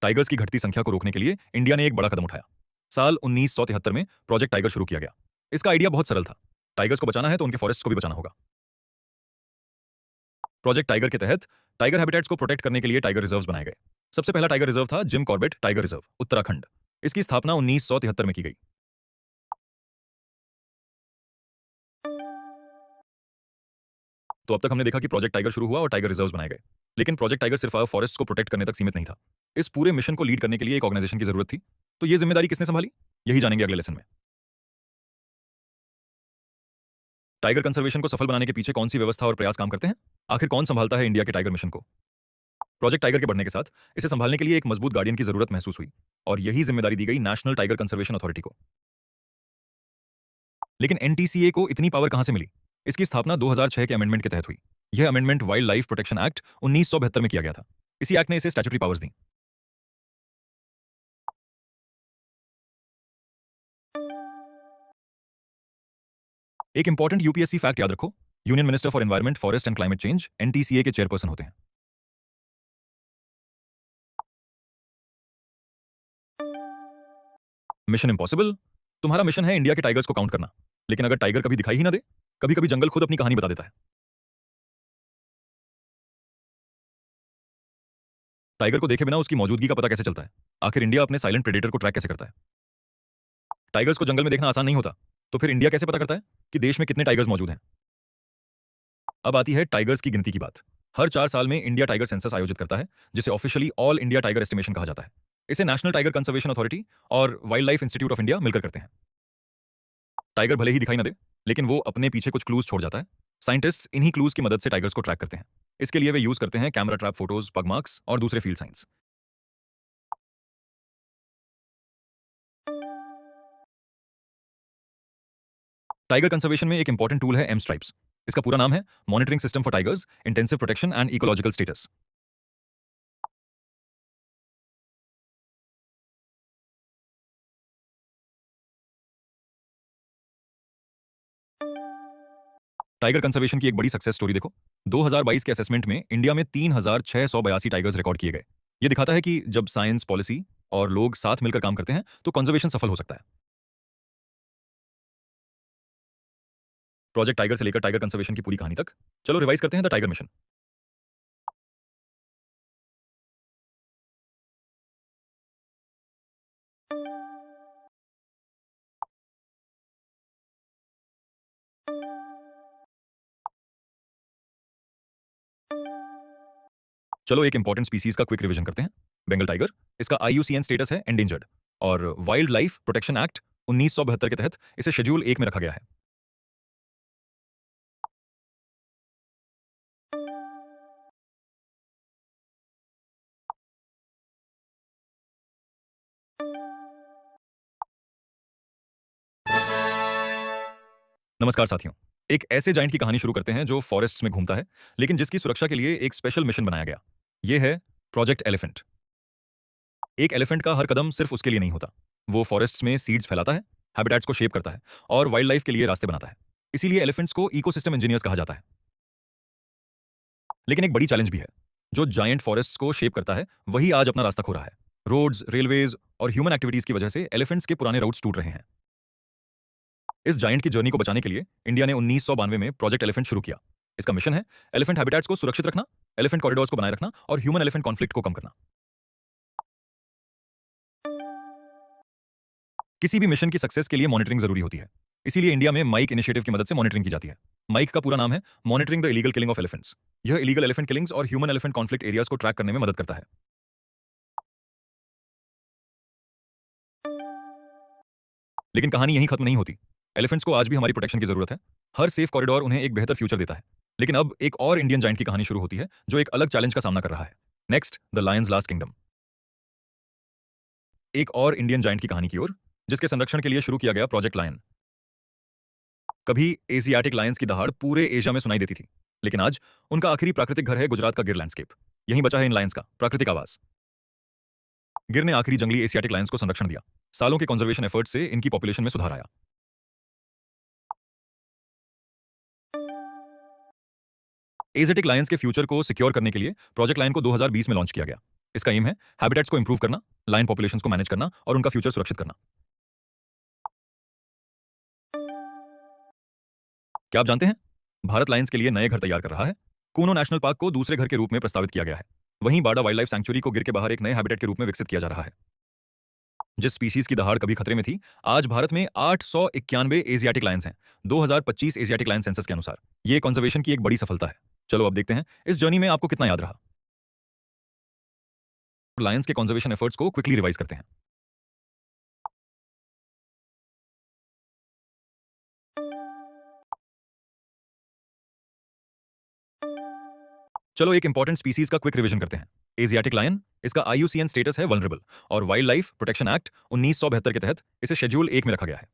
टाइगर्स की घटती संख्या को रोकने के लिए इंडिया ने एक बड़ा कदम उठाया। साल 1973 में प्रोजेक्ट टाइगर शुरू किया गया। इसका आइडिया बहुत सरल था। टाइगर्स को बचाना है तो उनके फॉरेस्ट को भी बचाना होगा। प्रोजेक्ट टाइगर के तहत टाइगर हैबिटेट्स को प्रोटेक्ट करने के लिए टाइगर रिजर्व्स बनाए गए। सबसे पहला टाइगर रिजर्व था Jim Corbett tiger reserve, Uttarakhand. इसकी स्थापना 1973 में की गई। तो अब तक हमने देखा कि प्रोजेक्ट टाइगर शुरू हुआ और टाइगर रिजर्व्स बनाए गए, लेकिन प्रोजेक्ट टाइगर सिर्फ फॉरेस्ट को प्रोटेक्ट करने तक सीमित नहीं था। इस पूरे मिशन को लीड करने के लिए एक ऑर्गेनाइजेशन की जरूरत थी। तो ये जिम्मेदारी किसने संभाली? यही जानेंगे अगले लेसन में। टाइगर कंजर्वेशन को सफल बनाने के पीछे कौन सी व्यवस्था और प्रयास काम करते हैं? आखिर कौन संभालता है इंडिया के टाइगर मिशन को? प्रोजेक्ट टाइगर के बढ़ने के साथ इसे संभालने के लिए एक मजबूत गार्डियन की जरूरत महसूस हुई और यही जिम्मेदारी दी गई नेशनल टाइगर कंजर्वेशन अथॉरिटी को। लेकिन एनटीसीए को इतनी पावर कहां से मिली? इसकी स्थापना 2006 के अमेंडमेंट के तहत हुई। यह amendment wild life protection act 1972 में किया गया था। इसी एक्ट ने इसे स्टैट्यूटरी पावर्स दी। एक इंपॉर्टेंट यूपीएससी फैक्ट याद रखो। Union minister for environment forest and climate change NTCA के चेयरपर्सन होते हैं। मिशन इम्पॉसिबल तुम्हारा मिशन है इंडिया के टाइगर्स को काउंट करना, लेकिन अगर टाइगर कभी दिखाई ही ना दे, कभी कभी जंगल खुद अपनी कहानी बता देता है। टाइगर को देखे बिना उसकी मौजूदगी का पता कैसे चलता है? आखिर इंडिया अपने साइलेंट प्रेडेटर को ट्रैक कैसे करता है? टाइगर्स को जंगल में देखना आसान नहीं होता, तो फिर इंडिया कैसे पता करता है कि देश में कितने टाइगर्स मौजूद हैं? अब आती है टाइगर्स की गिनती की बात। हर 4 साल में इंडिया टाइगर सेंसस आयोजित करता है, जिसे officially all India tiger estimation कहा जाता है। इसे नेशनल टाइगर कंजर्वेशन अथॉरिटी और wild life institute of India मिलकर करते हैं। टाइगर भले ही दिखाई ना दे, लेकिन वो अपने पीछे कुछ क्लूज छोड़ जाता है। साइंटिस्ट्स इन्हीं क्लूज की मदद से टाइगर्स को ट्रैक करते हैं। इसके लिए वे यूज करते हैं कैमरा ट्रैप फोटोज, पग मार्क्स और दूसरे फील्ड साइंस। टाइगर कंजर्वेशन में एक इंपॉर्टेंट टूल है एम स्ट्राइप्स। इसका पूरा नाम है monitoring system for tigers, intensive protection and ecological status. Tiger conservation की एक बड़ी सक्सेस स्टोरी देखो। 2022 के असेसमेंट में इंडिया में 3682 टाइगर्स रिकॉर्ड किए गए। ये दिखाता है कि जब साइंस, पॉलिसी और लोग साथ मिलकर काम करते हैं तो कंजर्वेशन सफल हो सकता है। प्रोजेक्ट टाइगर से लेकर टाइगर कंजर्वेशन की पूरी कहानी तक, चलो रिवाइज करते हैं द टाइगर मिशन। चलो एक इंपॉर्टेंट स्पीसीज का क्विक रिवीजन करते हैं। बंगाल टाइगर, इसका आईयूसीएन स्टेटस है एंडेंजर्ड, और वाइल्ड लाइफ प्रोटेक्शन एक्ट 1972 के तहत इसे शेड्यूल 1 में रखा गया है। नमस्कार साथियों, एक ऐसे जाइंट की कहानी शुरू करते हैं जो फॉरेस्ट्स में घूमता है, लेकिन जिसकी सुरक्षा के लिए एक स्पेशल मिशन बनाया गया। ये है प्रोजेक्ट एलिफेंट। एक एलिफेंट का हर कदम सिर्फ उसके लिए नहीं होता। वो फॉरेस्ट्स में सीड्स फैलाता है, हैबिटेट्स को शेप करता है और वाइल्ड लाइफ के लिए रास्ते बनाता है। इसीलिए एलिफेंट्स को इकोसिस्टम इंजीनियर्स कहा जाता है। लेकिन एक बड़ी चैलेंज भी है। जो जायंट फॉरेस्ट्स को शेप करता है, वही आज अपना रास्ता खो रहा है। रोड्स, रेलवेज और ह्यूमन एक्टिविटीज की वजह से एलिफेंट्स के पुराने रूट्स टूट रहे हैं। इस जायंट की जर्नी को बचाने के लिए इंडिया ने 1992 में प्रोजेक्ट एलिफेंट शुरू किया। इसका मिशन है एलिफेंट हैबिटेट्स को सुरक्षित रखना, एलिफेंट कॉरिडोर्स को बनाए रखना और ह्यूमन एलिफेंट कॉन्फ्लिक्ट को कम करना। किसी भी मिशन की सक्सेस के लिए मॉनिटरिंग जरूरी होती है। इसीलिए इंडिया में माइक इनिशिएटिव की मदद से मॉनिटरिंग की जाती है। माइक का पूरा नाम है monitoring the illegal killing of elephants. यह इलीगल एलिफेंट किलिंग्स और ह्यूमन एलिफेंट कॉन्फ्लिक्ट एरियाज को ट्रैक करने में मदद करता है। लेकिन कहानी यहीं खत्म नहीं होती। एलिफेंट्स को आज भी हमारी प्रोटेक्शन की जरूरत है। हर सेफ कॉरिडोर उन्हें एक बेहतर फ्यूचर देता है। लेकिन अब एक और इंडियन जाइंट की कहानी शुरू होती है जो एक अलग चैलेंज का सामना कर रहा है। Next, the Lions last kingdom. एक और इंडियन जाइंट की कहानी की ओर, जिसके संरक्षण के लिए शुरू किया गया प्रोजेक्ट लायन। कभी एशियाटिक लायंस की दहाड़ पूरे एशिया में सुनाई देती थी, लेकिन आज उनका आखिरी प्राकृतिक घर है गुजरात का गिर लैंडस्केप। यहीं बचा है इन लायंस का प्राकृतिक आवास। गिर ने आखिरी जंगली एशियाटिक लायंस को संरक्षण दिया। सालों के कंजर्वेशन एफर्ट से इनकी पॉपुलेशन में सुधार आया। एशियाटिक लायंस के फ्यूचर को सिक्योर करने के लिए प्रोजेक्ट लायन को 2020 में लॉन्च किया गया। इसका एम है हैबिटेट्स को इंप्रूव करना, लायन पॉपुलेशंस को मैनेज करना और उनका फ्यूचर सुरक्षित करना। क्या आप जानते हैं, भारत लायंस के लिए नए घर तैयार कर रहा है। कूनो नेशनल पार्क को दूसरे घर के रूप में प्रस्तावित किया गया है। वहीं बाड़ा वाइल्ड लाइफ सैंक्चुरी को गिर के बाहर एक नए हैबिटेट के रूप में विकसित किया जा रहा है। जिस स्पीसीज की दहाड़ कभी खतरे में थी, आज भारत में 891 एशियाटिक लायंस हैं। 2025 एशियाटिक लायन सेंसस के अनुसार ये कंजर्वेशन की एक बड़ी सफलता है। चलो अब देखते हैं इस जर्नी में आपको कितना याद रहा। लायंस के कंजर्वेशन एफर्ट्स को क्विकली रिवाइज करते हैं। चलो एक इंपॉर्टेंट स्पीसीज का क्विक रिवीजन करते हैं। एशियाटिक लायन, इसका आईयूसीएन स्टेटस है वल्नरेबल, और वाइल्ड लाइफ प्रोटेक्शन एक्ट 1972 के तहत इसे शेड्यूल 1 में रखा गया है।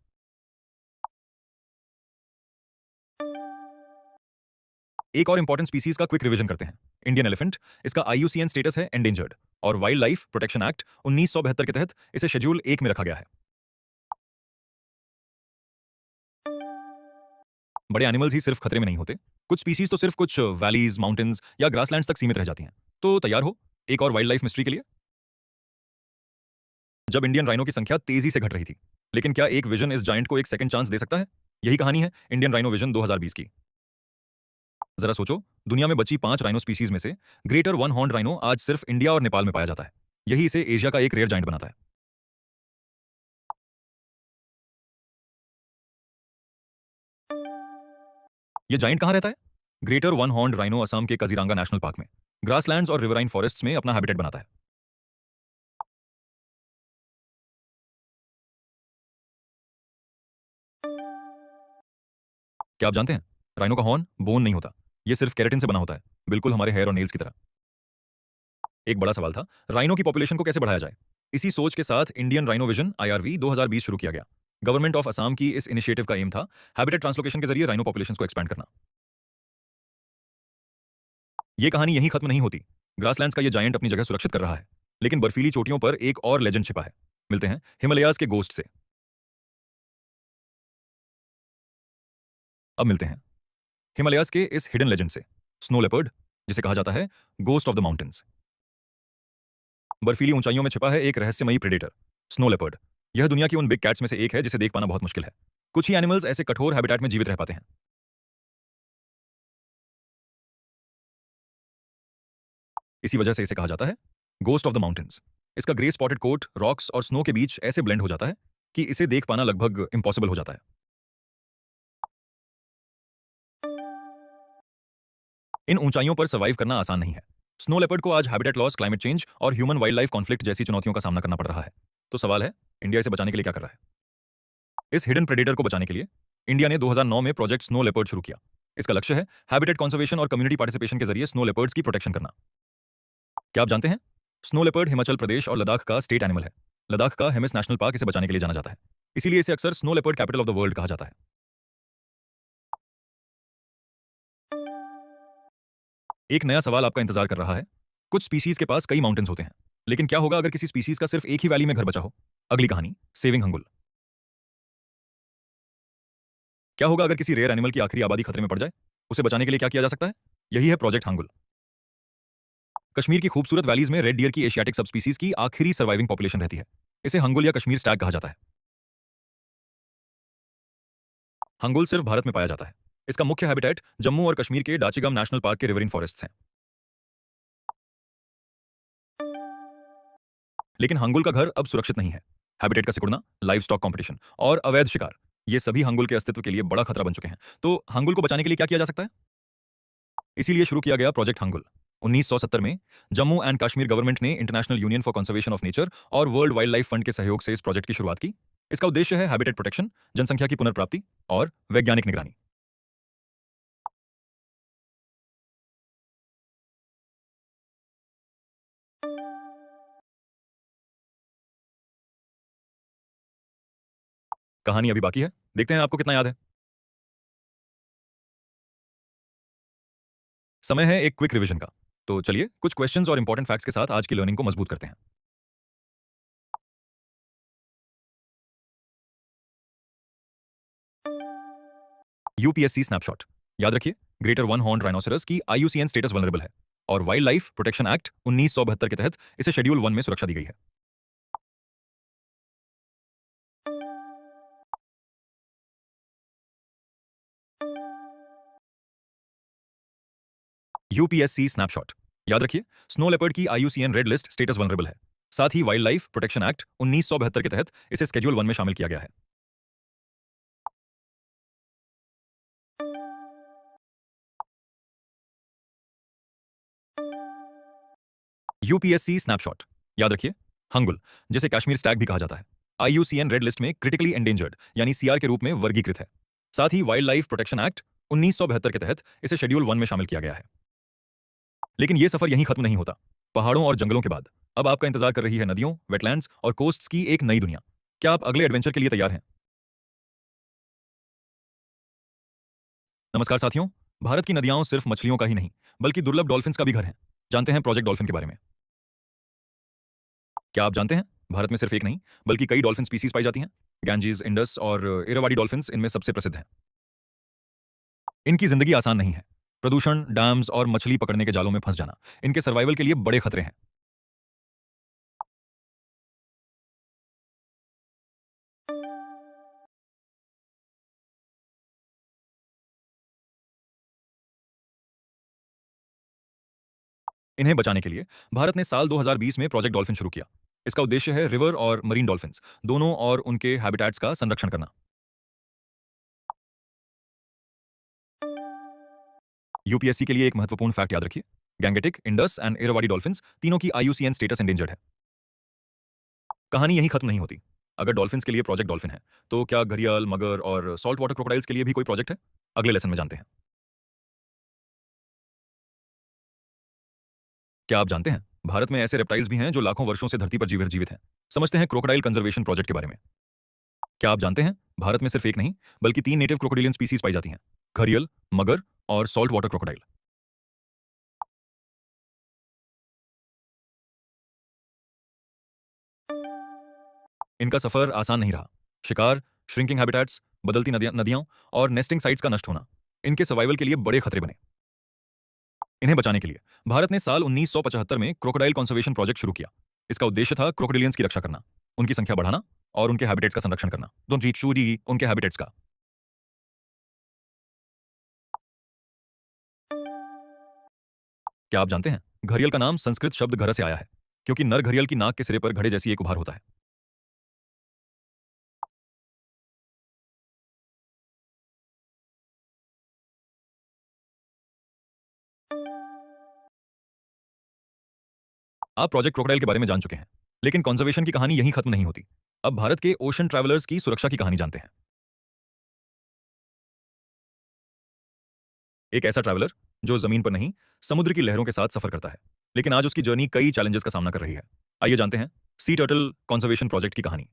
एक और इंपॉर्टेंट स्पीसीज का क्विक रिवीजन करते हैं। इंडियन एलिफेंट, इसका आईयूसीएन स्टेटस है एंडेंजर्ड, और वाइल्ड लाइफ प्रोटेक्शन एक्ट 1972 के तहत इसे शेड्यूल 1 में रखा गया है। बड़े एनिमल्स ही सिर्फ खतरे में नहीं होते। कुछ स्पीसीज तो सिर्फ कुछ वैलीज, माउंटेन्स या ग्रासलैंड्स तक सीमित रह जाती हैं। तो तैयार हो एक और वाइल्ड लाइफ मिस्ट्री के लिए। जब इंडियन राइनो की संख्या तेजी से घट रही थी, लेकिन क्या एक विजन इस जायंट को एक सेकंड चांस दे सकता है? यही कहानी है इंडियन राइनो विजन 2020 की। जरा सोचो, दुनिया में बची 5 राइनो स्पीसीज में से ग्रेटर वन हॉर्न राइनो आज सिर्फ इंडिया और नेपाल में पाया जाता है। यही इसे एशिया का एक रेयर जायंट बनाता है। ये जायंट कहाँ रहता है? Greater one horn rhino Assam के काजीरंगा नेशनल पार्क में ग्रासलैंड्स और रिवराइन फॉरेस्ट्स में अपना हैबिटेट बनाता है। क्या आप जानते हैं, राइनो का हॉर्न बोन नहीं होता, ये सिर्फ केराटिन से बना होता है, बिल्कुल हमारे हेयर और नेल्स की तरह। एक बड़ा सवाल था, राइनो की पॉपुलेशन को कैसे बढ़ाया जाए। इसी सोच के साथ इंडियन राइनो विजन IRV 2020 शुरू किया गया। गवर्नमेंट ऑफ असम की इस इनिशिएटिव का एम था हैबिटेट ट्रांसलोकेशन के जरिए राइनो पॉपुलेशन को एक्सपैंड करना। ये कहानी यहीं खत्म नहीं होती। ग्रासलैंड्स का ये जायंट अपनी जगह सुरक्षित कर रहा है, लेकिन बर्फीली चोटियों पर एक और लेजेंड छिपा है। मिलते हैं हिमालयाज के गोस्ट से। अब मिलते हैं हिमालयाज के इस हिडन लेजेंड से, स्नो लेपर्ड, जिसे कहा जाता है गोस्ट ऑफ द माउंटेन्स। बर्फीली ऊंचाइयों में छिपा है एक रहस्यमयी प्रेडेटर, स्नो लेपर्ड। यह दुनिया की उन बिग कैट्स में से एक है जिसे देख पाना बहुत मुश्किल है। कुछ ही एनिमल्स ऐसे कठोर हैबिटेट में जीवित रह पाते हैं। इसी वजह से इसे कहा जाता है गोस्ट ऑफ द माउंटेन्स। इसका ग्रे स्पॉटेड कोट रॉक्स और स्नो के बीच ऐसे ब्लेंड हो जाता है कि इसे देख पाना लगभग इम्पॉसिबल हो जाता है। इन ऊंचाइयों पर सर्वाइव करना आसान नहीं है। स्नो लेपर्ड को आज हैबिटेट लॉस, क्लाइमेट चेंज और ह्यूमन वाइल्ड लाइफ कॉन्फ्लिक्ट जैसी चुनौतियों का सामना करना पड़ रहा है। तो सवाल है, इंडिया इसे बचाने के लिए क्या कर रहा है? इस हिडन प्रेडेटर को बचाने के लिए इंडिया ने 2009 में प्रोजेक्ट स्नो लेपर्ड शुरू किया। इसका लक्ष्य है हैबिटेट कंजर्वेशन और कम्युनिटी पार्टिसिपेशन के जरिए स्नो लेपर्ड्स की प्रोटेक्शन करना। क्या आप जानते हैं, स्नो लेपर्ड हिमाचल प्रदेश और लद्दाख का स्टेट एनिमल है। लद्दाख का हेमिस नेशनल पार्क इसे बचाने के लिए जाना जाता है, इसीलिए इसे अक्सर snow leopard capital of the world कहा जाता है। एक नया सवाल आपका इंतजार कर रहा है। कुछ स्पीशीज के पास कई माउंटेन्स होते हैं, लेकिन क्या होगा अगर किसी स्पीशीज का सिर्फ एक ही वैली में घर बचा हो? अगली कहानी, सेविंग हंगुल। क्या होगा अगर किसी रेयर एनिमल की आखिरी आबादी खतरे में पड़ जाए? उसे बचाने के लिए क्या किया जा सकता है? यही है प्रोजेक्ट हंगुल। कश्मीर की खूबसूरत वैलीज में रेड डियर की एशियाटिक सबस्पीसीज की आखिरी सर्वाइविंग पॉपुलेशन रहती है। इसे हंगुल या कश्मीर स्टैग कहा जाता है। हंगुल सिर्फ भारत में पाया जाता है। इसका मुख्य हैबिटेट जम्मू और कश्मीर के डाचिगम नेशनल पार्क के रिवरिन फॉरेस्ट्स हैं। लेकिन हंगुल का घर अब सुरक्षित नहीं है। हैबिटेट का सिकुड़ना, लाइव स्टॉक कॉम्पिटिशन और अवैध शिकार, ये सभी हंगुल के अस्तित्व के लिए बड़ा खतरा बन चुके हैं। तो हंगुल को बचाने के लिए क्या किया जा सकता है? इसीलिए शुरू किया गया प्रोजेक्ट हंगुल। 1970 में जम्मू एंड कश्मीर गवर्नमेंट ने international Union for Conservation of nature और वर्ल्ड वाइल्ड लाइफ फंड के सहयोग से इस प्रोजेक्ट की शुरुआत की। इसका उद्देश्य है हैबिटेट प्रोटेक्शन, जनसंख्या की पुनर्प्राप्ति और वैज्ञानिक निगरानी। कहानी अभी बाकी है, देखते हैं आपको कितना याद है। समय है एक क्विक रिवीजन का। तो चलिए कुछ क्वेश्चंस और इंपॉर्टेंट फैक्ट्स के साथ आज की लर्निंग को मजबूत करते हैं। यूपीएससी स्नैपशॉट, याद रखिए, ग्रेटर वन हॉर्न राइनोसेरस की IUCN स्टेटस वल्नरेबल है और वाइल्ड लाइफ प्रोटेक्शन एक्ट 1972 के तहत इसे शेड्यूल 1 में सुरक्षा दी गई है। यूपीएससी स्नैपशॉट, याद रखिए, स्नो लेपर्ड की IUCN red list status vulnerable है। साथ ही वाइल्ड लाइफ प्रोटेक्शन एक्ट 1972 के तहत इसे शेड्यूल 1 में शामिल किया गया है। यूपीएससी स्नैपशॉट, याद रखिए, हंगुल, जिसे कश्मीर स्टैग भी कहा जाता है, IUCN रेड लिस्ट में क्रिटिकली एंडेंजर्ड यानी CR के रूप में वर्गीकृत है। साथ ही वाइल्ड लाइफ प्रोटेक्शन एक्ट 1972 के तहत इसे शेड्यूल 1 में शामिल किया गया है। लेकिन ये सफर यहीं खत्म नहीं होता। पहाड़ों और जंगलों के बाद अब आपका इंतजार कर रही है नदियों, वेटलैंड्स और कोस्ट्स की एक नई दुनिया। क्या आप अगले एडवेंचर के लिए तैयार हैं? नमस्कार साथियों, भारत की नदियां सिर्फ मछलियों का ही नहीं, बल्कि दुर्लभ डॉल्फिन्स का भी घर है। जानते हैं प्रोजेक्ट डॉल्फिन के बारे में? क्या आप जानते हैं, भारत में सिर्फ एक नहीं, बल्कि कई डॉल्फिन स्पीसीज पाई जाती हैं। गैंजीज, इंडस और इरावाडी डॉल्फिन्स इनमें सबसे प्रसिद्ध हैं। इनकी जिंदगी आसान नहीं है। प्रदूषण, डैम्स और मछली पकड़ने के जालों में फंस जाना इनके सर्वाइवल के लिए बड़े खतरे हैं। इन्हें बचाने के लिए भारत ने साल 2020 में प्रोजेक्ट डॉल्फिन शुरू किया। इसका उद्देश्य है रिवर और मरीन डॉल्फिन्स दोनों और उनके हैबिटेट्स का संरक्षण करना। यूपीएससी के लिए एक महत्वपूर्ण फैक्ट याद रखिए, Gangetic, Indus and Irrawaddy dolphins तीनों की आईयूसीएन स्टेटस एंडेंजर्ड है। कहानी यहीं खत्म नहीं होती। अगर डॉल्फिन्स के लिए प्रोजेक्ट डॉल्फिन है, तो क्या घड़ियाल, मगर और सॉल्ट वाटर क्रोकोडाइल्स के लिए भी कोई प्रोजेक्ट है? अगले लेसन में जानते हैं। क्या आप जानते हैं भारत में ऐसे रेप्टाइल्स भी हैं जो लाखों वर्षों से धरती पर जीवित जीवित हैं? समझते हैं क्रोकोडाइल कंजर्वेशन प्रोजेक्ट के बारे में। क्या आप जानते हैं भारत में सिर्फ एक नहीं बल्कि 3 नेटिव क्रोकोडिलियन स्पीसीज पाई जाती हैं, घड़ियल, मगर और सॉल्ट वाटर क्रोकोडाइल। इनका सफर आसान नहीं रहा। शिकार, श्रिंकिंग हैबिटेट्स, बदलती नदियां नदियां और नेस्टिंग साइट्स का नष्ट होना इनके सर्वाइवल के लिए बड़े खतरे बने। इन्हें बचाने के लिए भारत ने साल 1975 में क्रोकोडाइल कंजर्वेशन प्रोजेक्ट शुरू किया। इसका उद्देश्य था क्रोकोडिलियंस की रक्षा करना, उनकी संख्या बढ़ाना और उनके हैबिटेट्स का संरक्षण करना। डोंट रीड शूरी उनके हैबिटेट्स का। क्या आप जानते हैं घड़ियल का नाम संस्कृत शब्द घर से आया है, क्योंकि नर घड़ियल की नाक के सिरे पर घड़े जैसी एक उभार होता है। आप प्रोजेक्ट क्रोकोडाइल के बारे में जान चुके हैं, लेकिन कंजर्वेशन की कहानी यहीं खत्म नहीं होती। अब भारत के ओशन ट्रैवलर्स की सुरक्षा की कहानी जानते हैं। एक ऐसा ट्रैवलर जो जमीन पर नहीं, समुद्र की लहरों के साथ सफर करता है, लेकिन आज उसकी जर्नी कई चैलेंजेस का सामना कर रही है। आइए जानते हैं सी टर्टल कंजर्वेशन प्रोजेक्ट की कहानी।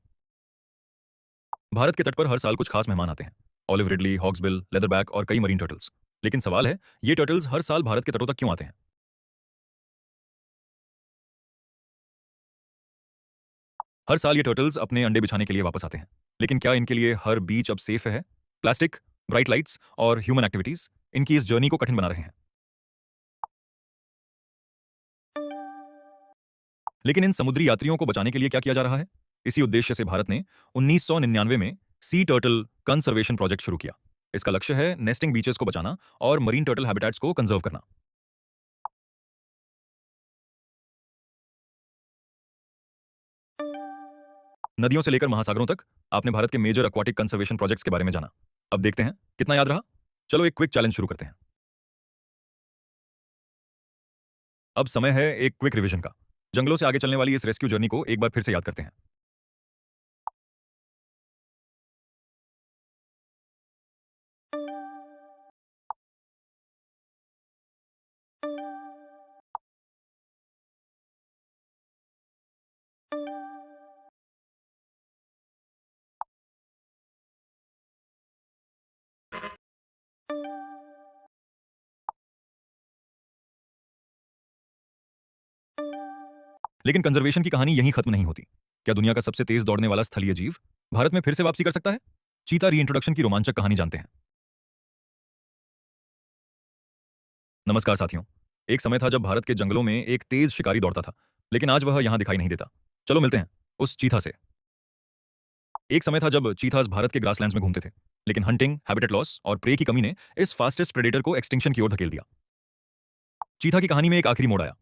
भारत के तट पर हर साल कुछ खास मेहमान आते हैं, ऑलिव रिडली, हॉक्सबिल, लेदरबैक और कई मरीन टर्टल्स। लेकिन सवाल है, ये टर्टल्स हर साल भारत के तटों तक क्यों आते हैं? हर साल ये टर्टल्स अपने अंडे बिछाने के लिए वापस आते हैं, लेकिन क्या इनके लिए हर बीच अब सेफ है? प्लास्टिक, ब्राइट लाइट्स और ह्यूमन एक्टिविटीज इनकी इस जर्नी को कठिन बना रहे हैं। लेकिन इन समुद्री यात्रियों को बचाने के लिए क्या किया जा रहा है? इसी उद्देश्य से भारत ने 1999 में सी टर्टल कंजर्वेशन प्रोजेक्ट शुरू किया। इसका लक्ष्य है नेस्टिंग बीचेस को बचाना और मरीन टर्टल हैबिटेट्स को कंजर्व करना। नदियों से लेकर महासागरों तक आपने भारत के मेजर एक्वाटिक कंजर्वेशन प्रोजेक्ट्स के बारे में जाना। अब देखते हैं कितना याद रहा। चलो एक क्विक चैलेंज शुरू करते हैं। अब समय है एक क्विक रिवीजन का। जंगलों से आगे चलने वाली इस रेस्क्यू जर्नी को एक बार फिर से याद करते हैं। लेकिन कंजर्वेशन की कहानी यहीं खत्म नहीं होती। क्या दुनिया का सबसे तेज दौड़ने वाला स्थलीय जीव भारत में फिर से वापसी कर सकता है? चीता रीइंट्रोडक्शन की रोमांचक कहानी जानते हैं। नमस्कार साथियों। एक समय था जब भारत के जंगलों में एक तेज शिकारी दौड़ता था, लेकिन आज वह यहां दिखाई नहीं देता। चलो मिलते हैं उस चीता से। एक समय था जब चीतास भारत के ग्रासलैंड्स में घूमते थे, लेकिन हंटिंग, हैबिटेट लॉस और प्रे की कमी ने इस फास्टेस्ट प्रेडेटर को एक्सटिंक्शन की ओर धकेल दिया। चीता की कहानी में एक आखिरी मोड़ आया।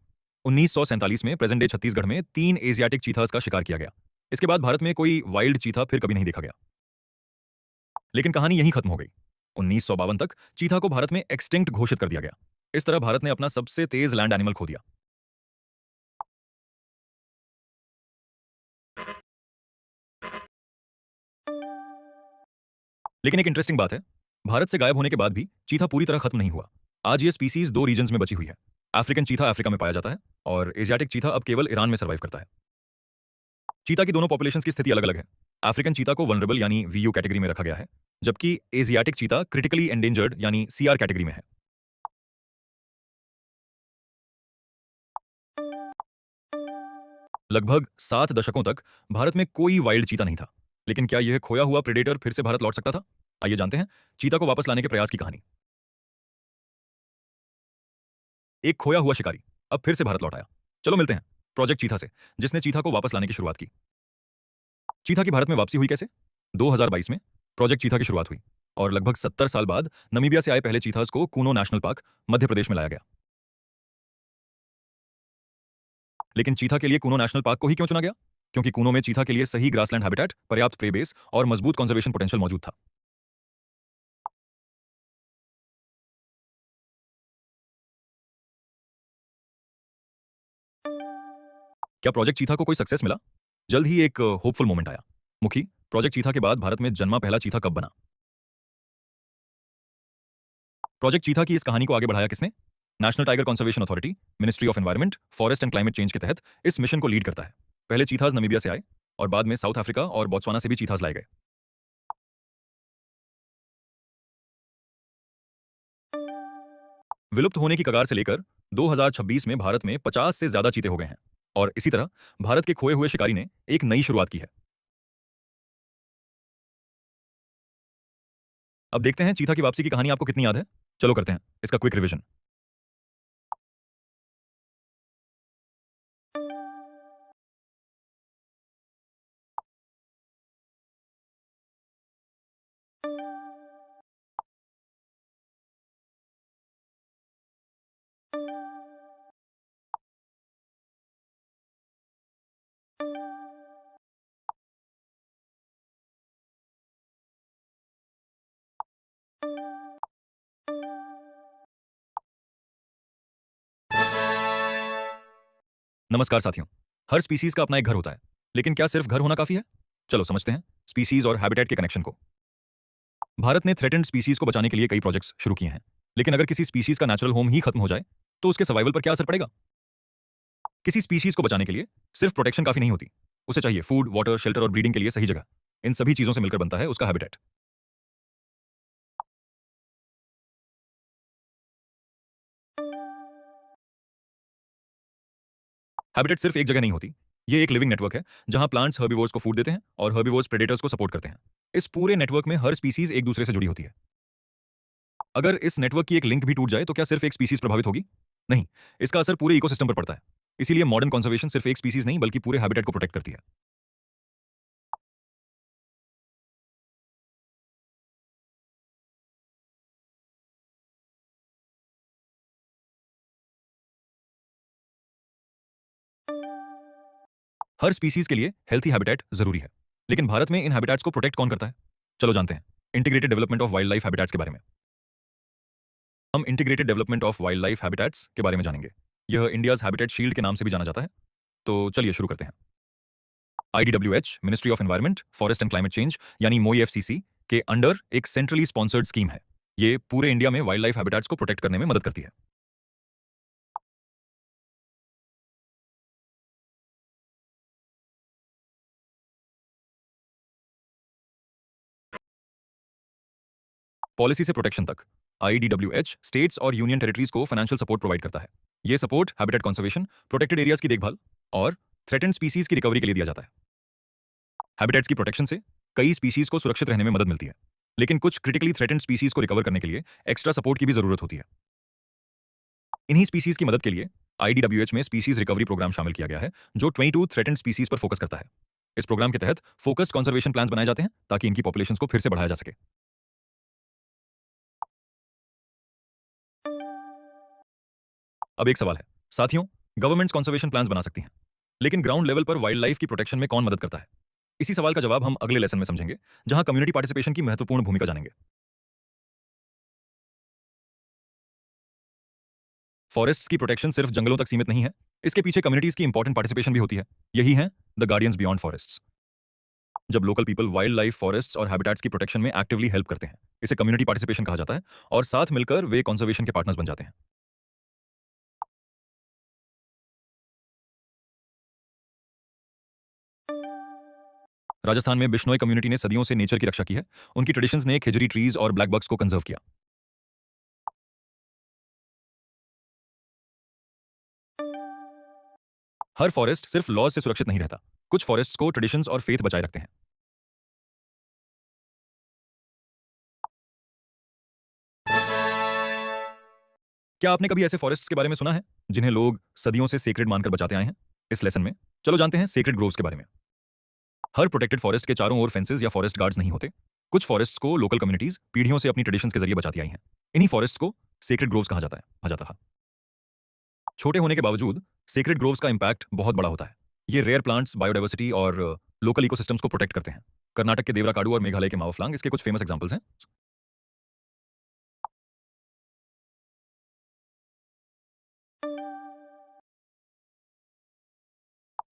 1947 में प्रेजेंट डे छत्तीसगढ़ में 3 एशियाटिक चीतास का शिकार किया गया। इसके बाद भारत में कोई वाइल्ड चीता फिर कभी नहीं देखा गया। लेकिन कहानी यहीं खत्म हो गई। 1952 तक चीता को भारत में एक्सटिंक्ट घोषित कर दिया गया। इस तरह भारत ने अपना सबसे तेज लैंड एनिमल खो दिया। लेकिन एक इंटरेस्टिंग बात है, भारत से गायब होने के बाद भी चीता पूरी तरह खत्म नहीं हुआ। आज ये स्पीसीज 2 रीजन्स में बची हुई है। अफ्रीकन चीता अफ्रीका में पाया जाता है और एशियाटिक चीता अब केवल ईरान में सर्वाइव करता है। चीता की दोनों पॉपुलेशंस की स्थिति अलग-अलग है। अफ्रीकन चीता को वल्नरेबल यानी वीयू कैटेगरी में रखा गया है, जबकि एशियाटिक चीता क्रिटिकली एंडेंजर्ड यानी सीआर कैटेगरी में है। लगभग 7 दशकों तक भारत में कोई वाइल्ड चीता नहीं था। लेकिन क्या यह खोया हुआ प्रेडेटर फिर से भारत लौट सकता था? आइए जानते हैं चीता को वापस लाने के प्रयास की कहानी। एक खोया हुआ शिकारी अब फिर से भारत लौट आया। चलो मिलते हैं प्रोजेक्ट चीता से, जिसने चीता को वापस लाने की शुरुआत की। चीता की भारत में वापसी हुई कैसे? 2022 में प्रोजेक्ट चीता की शुरुआत हुई और लगभग 70 साल बाद नमीबिया से आए पहले चीतास को कूनो नेशनल पार्क, मध्य प्रदेश में लाया गया। लेकिन चीता के लिए कूनो नेशनल पार्क को ही क्यों चुना गया? क्योंकि कूनो में चीता के लिए सही ग्रासलैंड हैबिटेट, पर्याप्त प्रे बेस और मजबूत कंजर्वेशन पोटेंशियल मौजूद था। क्या प्रोजेक्ट चीता को कोई सक्सेस मिला? जल्द ही एक होपफुल मोमेंट आया। मुखी, प्रोजेक्ट चीता के बाद भारत में जन्मा पहला चीता कब बना? प्रोजेक्ट चीता की इस कहानी को आगे बढ़ाया किसने? National tiger conservation authority, ministry of environment, forest and climate change के तहत इस मिशन को लीड करता है। पहले चीताज नमीबिया से आए और बाद में साउथ अफ्रीका और बोत्सवाना से भी चीताज लाए गए। विलुप्त होने की कगार से लेकर 2026 में भारत में 50 से ज्यादा चीते हो गए हैं और इसी तरह भारत के खोए हुए शिकारी ने एक नई शुरुआत की है। अब देखते हैं चीता की वापसी की कहानी आपको कितनी याद है। चलो करते हैं इसका क्विक रिवीजन। नमस्कार साथियों। हर स्पीसीज का अपना एक घर होता है, लेकिन क्या सिर्फ घर होना काफी है? चलो समझते हैं स्पीसीज और हैबिटेट के कनेक्शन को। भारत ने थ्रेटेंड स्पीसीज को बचाने के लिए कई प्रोजेक्ट्स शुरू किए हैं, लेकिन अगर किसी स्पीसीज का नेचुरल होम ही खत्म हो जाए तो उसके सर्वाइवल पर क्या असर पड़ेगा? किसी स्पीशीज को बचाने के लिए सिर्फ प्रोटेक्शन काफी नहीं होती, उसे चाहिए फूड, वाटर, शेल्टर और ब्रीडिंग के लिए सही जगह। इन सभी चीजों से मिलकर बनता है उसका हैबिटेट। हैबिटेट सिर्फ एक जगह नहीं होती, ये एक लिविंग नेटवर्क है जहां प्लांट्स हर्बिवोर्स को फूड देते हैं और हर्बिवोर्स प्रेडेटर्स को सपोर्ट करते हैं। इस पूरे नेटवर्क में हर स्पीसीज एक दूसरे से जुड़ी होती है। अगर इस नेटवर्क की एक लिंक भी टूट जाए तो क्या सिर्फ एक स्पीसीज प्रभावित होगी? नहीं, इसका असर पूरे इकोसिस्टम पर पड़ता है। इसीलिए मॉडर्न कंजर्वेशन सिर्फ एक स्पीसीज नहीं बल्कि पूरे हैबिटेट को प्रोटेक्ट करती है। हर स्पीसीज के लिए हेल्थी हैबिटेट जरूरी है, लेकिन भारत में इन हैबिटेट्स को प्रोटेक्ट कौन करता है? चलो जानते हैं integrated development of wild life habitats के बारे में। हम integrated development of wild life habitats के बारे में जानेंगे। यह इंडियाज हैबिटेट शील्ड के नाम से भी जाना जाता है। तो चलिए शुरू करते हैं। IDWH, ministry of environment, forest and climate change यानी MOEFCC के अंडर एक सेंट्रली स्पॉन्सर्ड स्कीम है। ये पूरे इंडिया में वाइल्ड लाइफ हैबिटेट्स को प्रोटेक्ट करने में मदद करती है। पॉलिसी से प्रोटेक्शन तक, आईडीडब्ल्यूएच स्टेट्स और यूनियन टेरिटरीज को फाइनेंशियल सपोर्ट प्रोवाइड करता है। ये support habitat conservation, protected areas की देखभाल और थ्रेटेंड स्पीसीज की रिकवरी के लिए दिया जाता है। हैबिटेट्स की प्रोटेक्शन से कई स्पीसीज को सुरक्षित रहने में मदद मिलती है, लेकिन कुछ क्रिटिकली थ्रेटेंड स्पीसीज को रिकवर करने के लिए एक्स्ट्रा सपोर्ट की भी जरूरत होती है। इन्हीं स्पीसीज की मदद के लिए आईडीडब्ल्यूएच में स्पीसीज रिकवरी प्रोग्राम शामिल किया गया है, जो 22 थ्रेटेंड स्पीसीज पर फोकस करता है। इस प्रोग्राम के तहत फोकस्ड कंजर्वेशन प्लान्स बनाए जाते हैं ताकि इनकी पॉपुलेशंस को फिर से बढ़ाया जा सके। अब एक सवाल है साथियों, गवर्नमेंट्स कंजर्वेशन प्लान्स बना सकती हैं, लेकिन ग्राउंड लेवल पर वाइल्ड लाइफ की प्रोटेक्शन में कौन मदद करता है? इसी सवाल का जवाब हम अगले लेसन में समझेंगे, जहां कम्युनिटी पार्टिसिपेशन की महत्वपूर्ण भूमिका जानेंगे। फॉरेस्ट्स की प्रोटेक्शन सिर्फ जंगलों तक सीमित नहीं है, इसके पीछे कम्युनिटीज की इंपॉर्टेंट पार्टिसिपेशन भी होती है। यही है द गार्डियंस बियॉन्ड फॉरेस्ट्स। जब local people wild life, forests और हैबिटेट्स की प्रोटेक्शन में एक्टिवली हेल्प करते हैं, इसे कम्युनिटी पार्टिसिपेशन कहा जाता है और साथ मिलकर वे कंजर्वेशन के पार्टनर्स बन जाते हैं। राजस्थान में बिश्नोई कम्युनिटी ने सदियों से नेचर की रक्षा की है। उनकी ट्रेडिशंस ने खिजरी ट्रीज और ब्लैक बग्स को कंजर्व किया। हर फॉरेस्ट सिर्फ लॉज से सुरक्षित नहीं रहता, कुछ फॉरेस्ट्स को ट्रेडिशंस और फेथ बचाए रखते हैं। क्या आपने कभी ऐसे फॉरेस्ट्स के बारे में सुना है जिन्हें लोग सदियों से सेक्रेड मानकर बचाते आए हैं? इस लेसन में चलो जानते हैं सेक्रेड ग्रोव्स के बारे में। हर प्रोटेक्टेड फॉरेस्ट के चारों ओर फेंसेस या फॉरेस्ट गार्ड्स नहीं होते। कुछ फॉरेस्ट्स को लोकल कम्युनिटीज पीढ़ियों से अपनी ट्रेडिशंस के जरिए बचाती आई हैं। इन्हीं फॉरेस्ट्स को सेक्रेड ग्रोव्स कहा जाता है। छोटे होने के बावजूद सेक्रेड ग्रोव्स का इम्पैक्ट बहुत बड़ा होता है। ये रेयर प्लांट्स, बायोडाइवर्सिटी और लोकल इकोसिस्टम्स को प्रोटेक्ट करते हैं। कर्नाटक के देवराकाडु और मेघालय के मावफलांग इसके कुछ फेमस एग्जांपल्स हैं।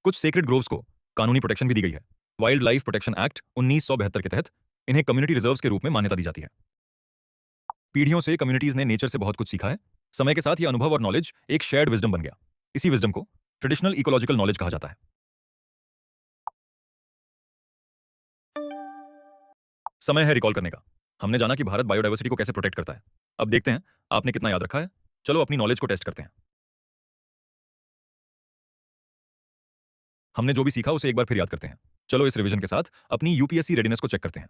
कुछ सेक्रेड ग्रोव्स को कानूनी प्रोटेक्शन भी दी गई है। वाइल्ड लाइफ प्रोटेक्शन एक्ट 1972 के तहत इन्हें कम्युनिटी रिजर्व्स के रूप में मान्यता दी जाती है। पीढ़ियों से कम्युनिटीज ने नेचर से बहुत कुछ सीखा है। समय के साथ ये अनुभव और नॉलेज एक शेयर्ड विजडम बन गया। इसी विजडम को ट्रेडिशनल इकोलॉजिकल नॉलेज कहा जाता है। समय है रिकॉल करने का। हमने जाना कि भारत बायोडाइवर्सिटी को कैसे प्रोटेक्ट करता है। अब देखते हैं आपने कितना याद रखा है। चलो अपनी नॉलेज को टेस्ट करते हैं। हमने जो भी सीखा उसे एक बार फिर याद करते हैं। चलो इस रिवीजन के साथ अपनी यूपीएससी रेडीनेस को चेक करते हैं।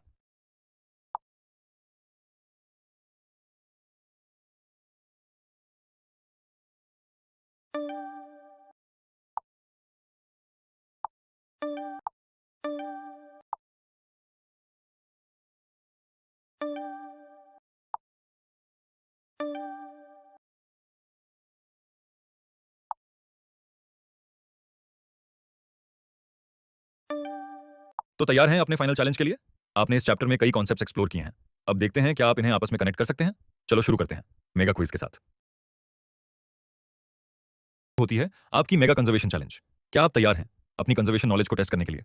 तो तैयार हैं अपने फाइनल चैलेंज के लिए? आपने इस चैप्टर में कई कॉन्सेप्ट्स एक्सप्लोर किए हैं। अब देखते हैं क्या आप इन्हें आपस में कनेक्ट कर सकते हैं। चलो शुरू करते हैं मेगा क्विज के साथ। होती है आपकी मेगा कंजर्वेशन चैलेंज। क्या आप तैयार हैं अपनी कंजर्वेशन नॉलेज को टेस्ट करने के लिए?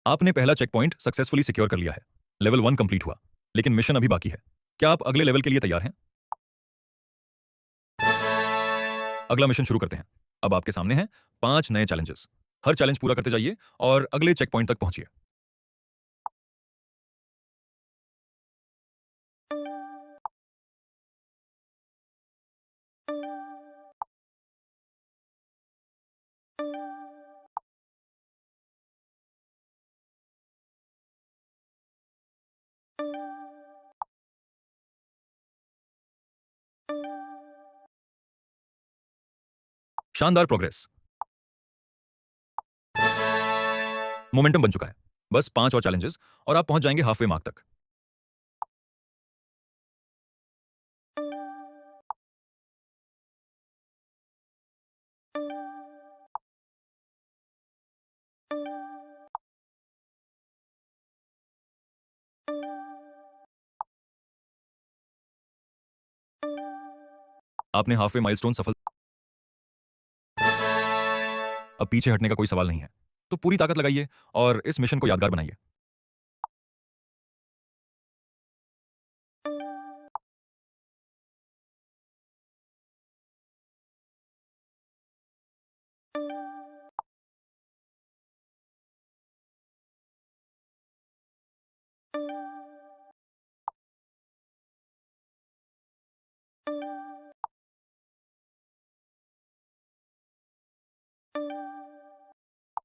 आपने पहला चेक पॉइंट सक्सेसफुली सिक्योर कर लिया है। लेवल 1 कंप्लीट हुआ, लेकिन मिशन अभी बाकी है। क्या आप अगले लेवल के लिए तैयार हैं? अगला मिशन शुरू करते हैं। अब आपके सामने हैं 5 नए चैलेंजेस। हर चैलेंज पूरा करते जाइए और अगले चेक पॉइंट तक पहुंचिए। शानदार प्रोग्रेस। मोमेंटम बन चुका है। बस 5 और चैलेंजेस और आप पहुंच जाएंगे हाफवे मार्क तक। आपने हाफवे माइलस्टोन सफल। अब पीछे हटने का कोई सवाल नहीं है। तो पूरी ताकत लगाइए और इस मिशन को यादगार बनाइए।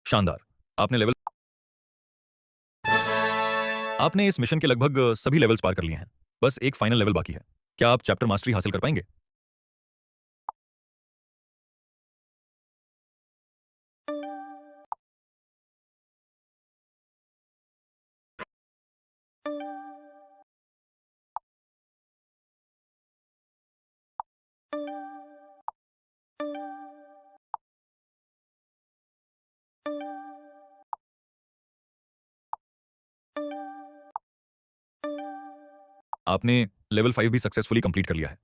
शानदार। आपने लेवल आपने इस मिशन के लगभग सभी लेवल्स पार कर लिए हैं। बस एक फाइनल लेवल बाकी है। क्या आप चैप्टर मास्टरी हासिल कर पाएंगे? आपने लेवल 5 भी सक्सेसफुली कंप्लीट कर लिया है।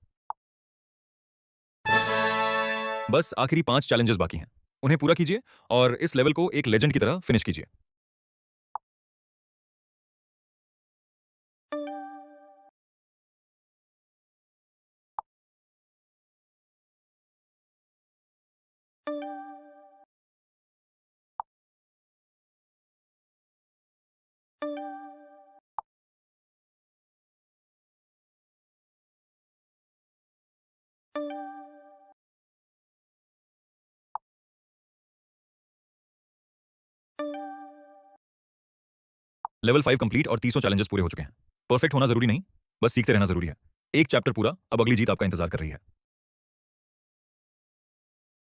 बस आखिरी 5 चैलेंजेस बाकी हैं। उन्हें पूरा कीजिए और इस लेवल को एक लेजेंड की तरह फिनिश कीजिए। लेवल 5 कंप्लीट और 300 चैलेंजेस पूरे हो चुके हैं। परफेक्ट होना जरूरी नहीं, बस सीखते रहना जरूरी है। एक चैप्टर पूरा, अब अगली जीत आपका इंतजार कर रही है।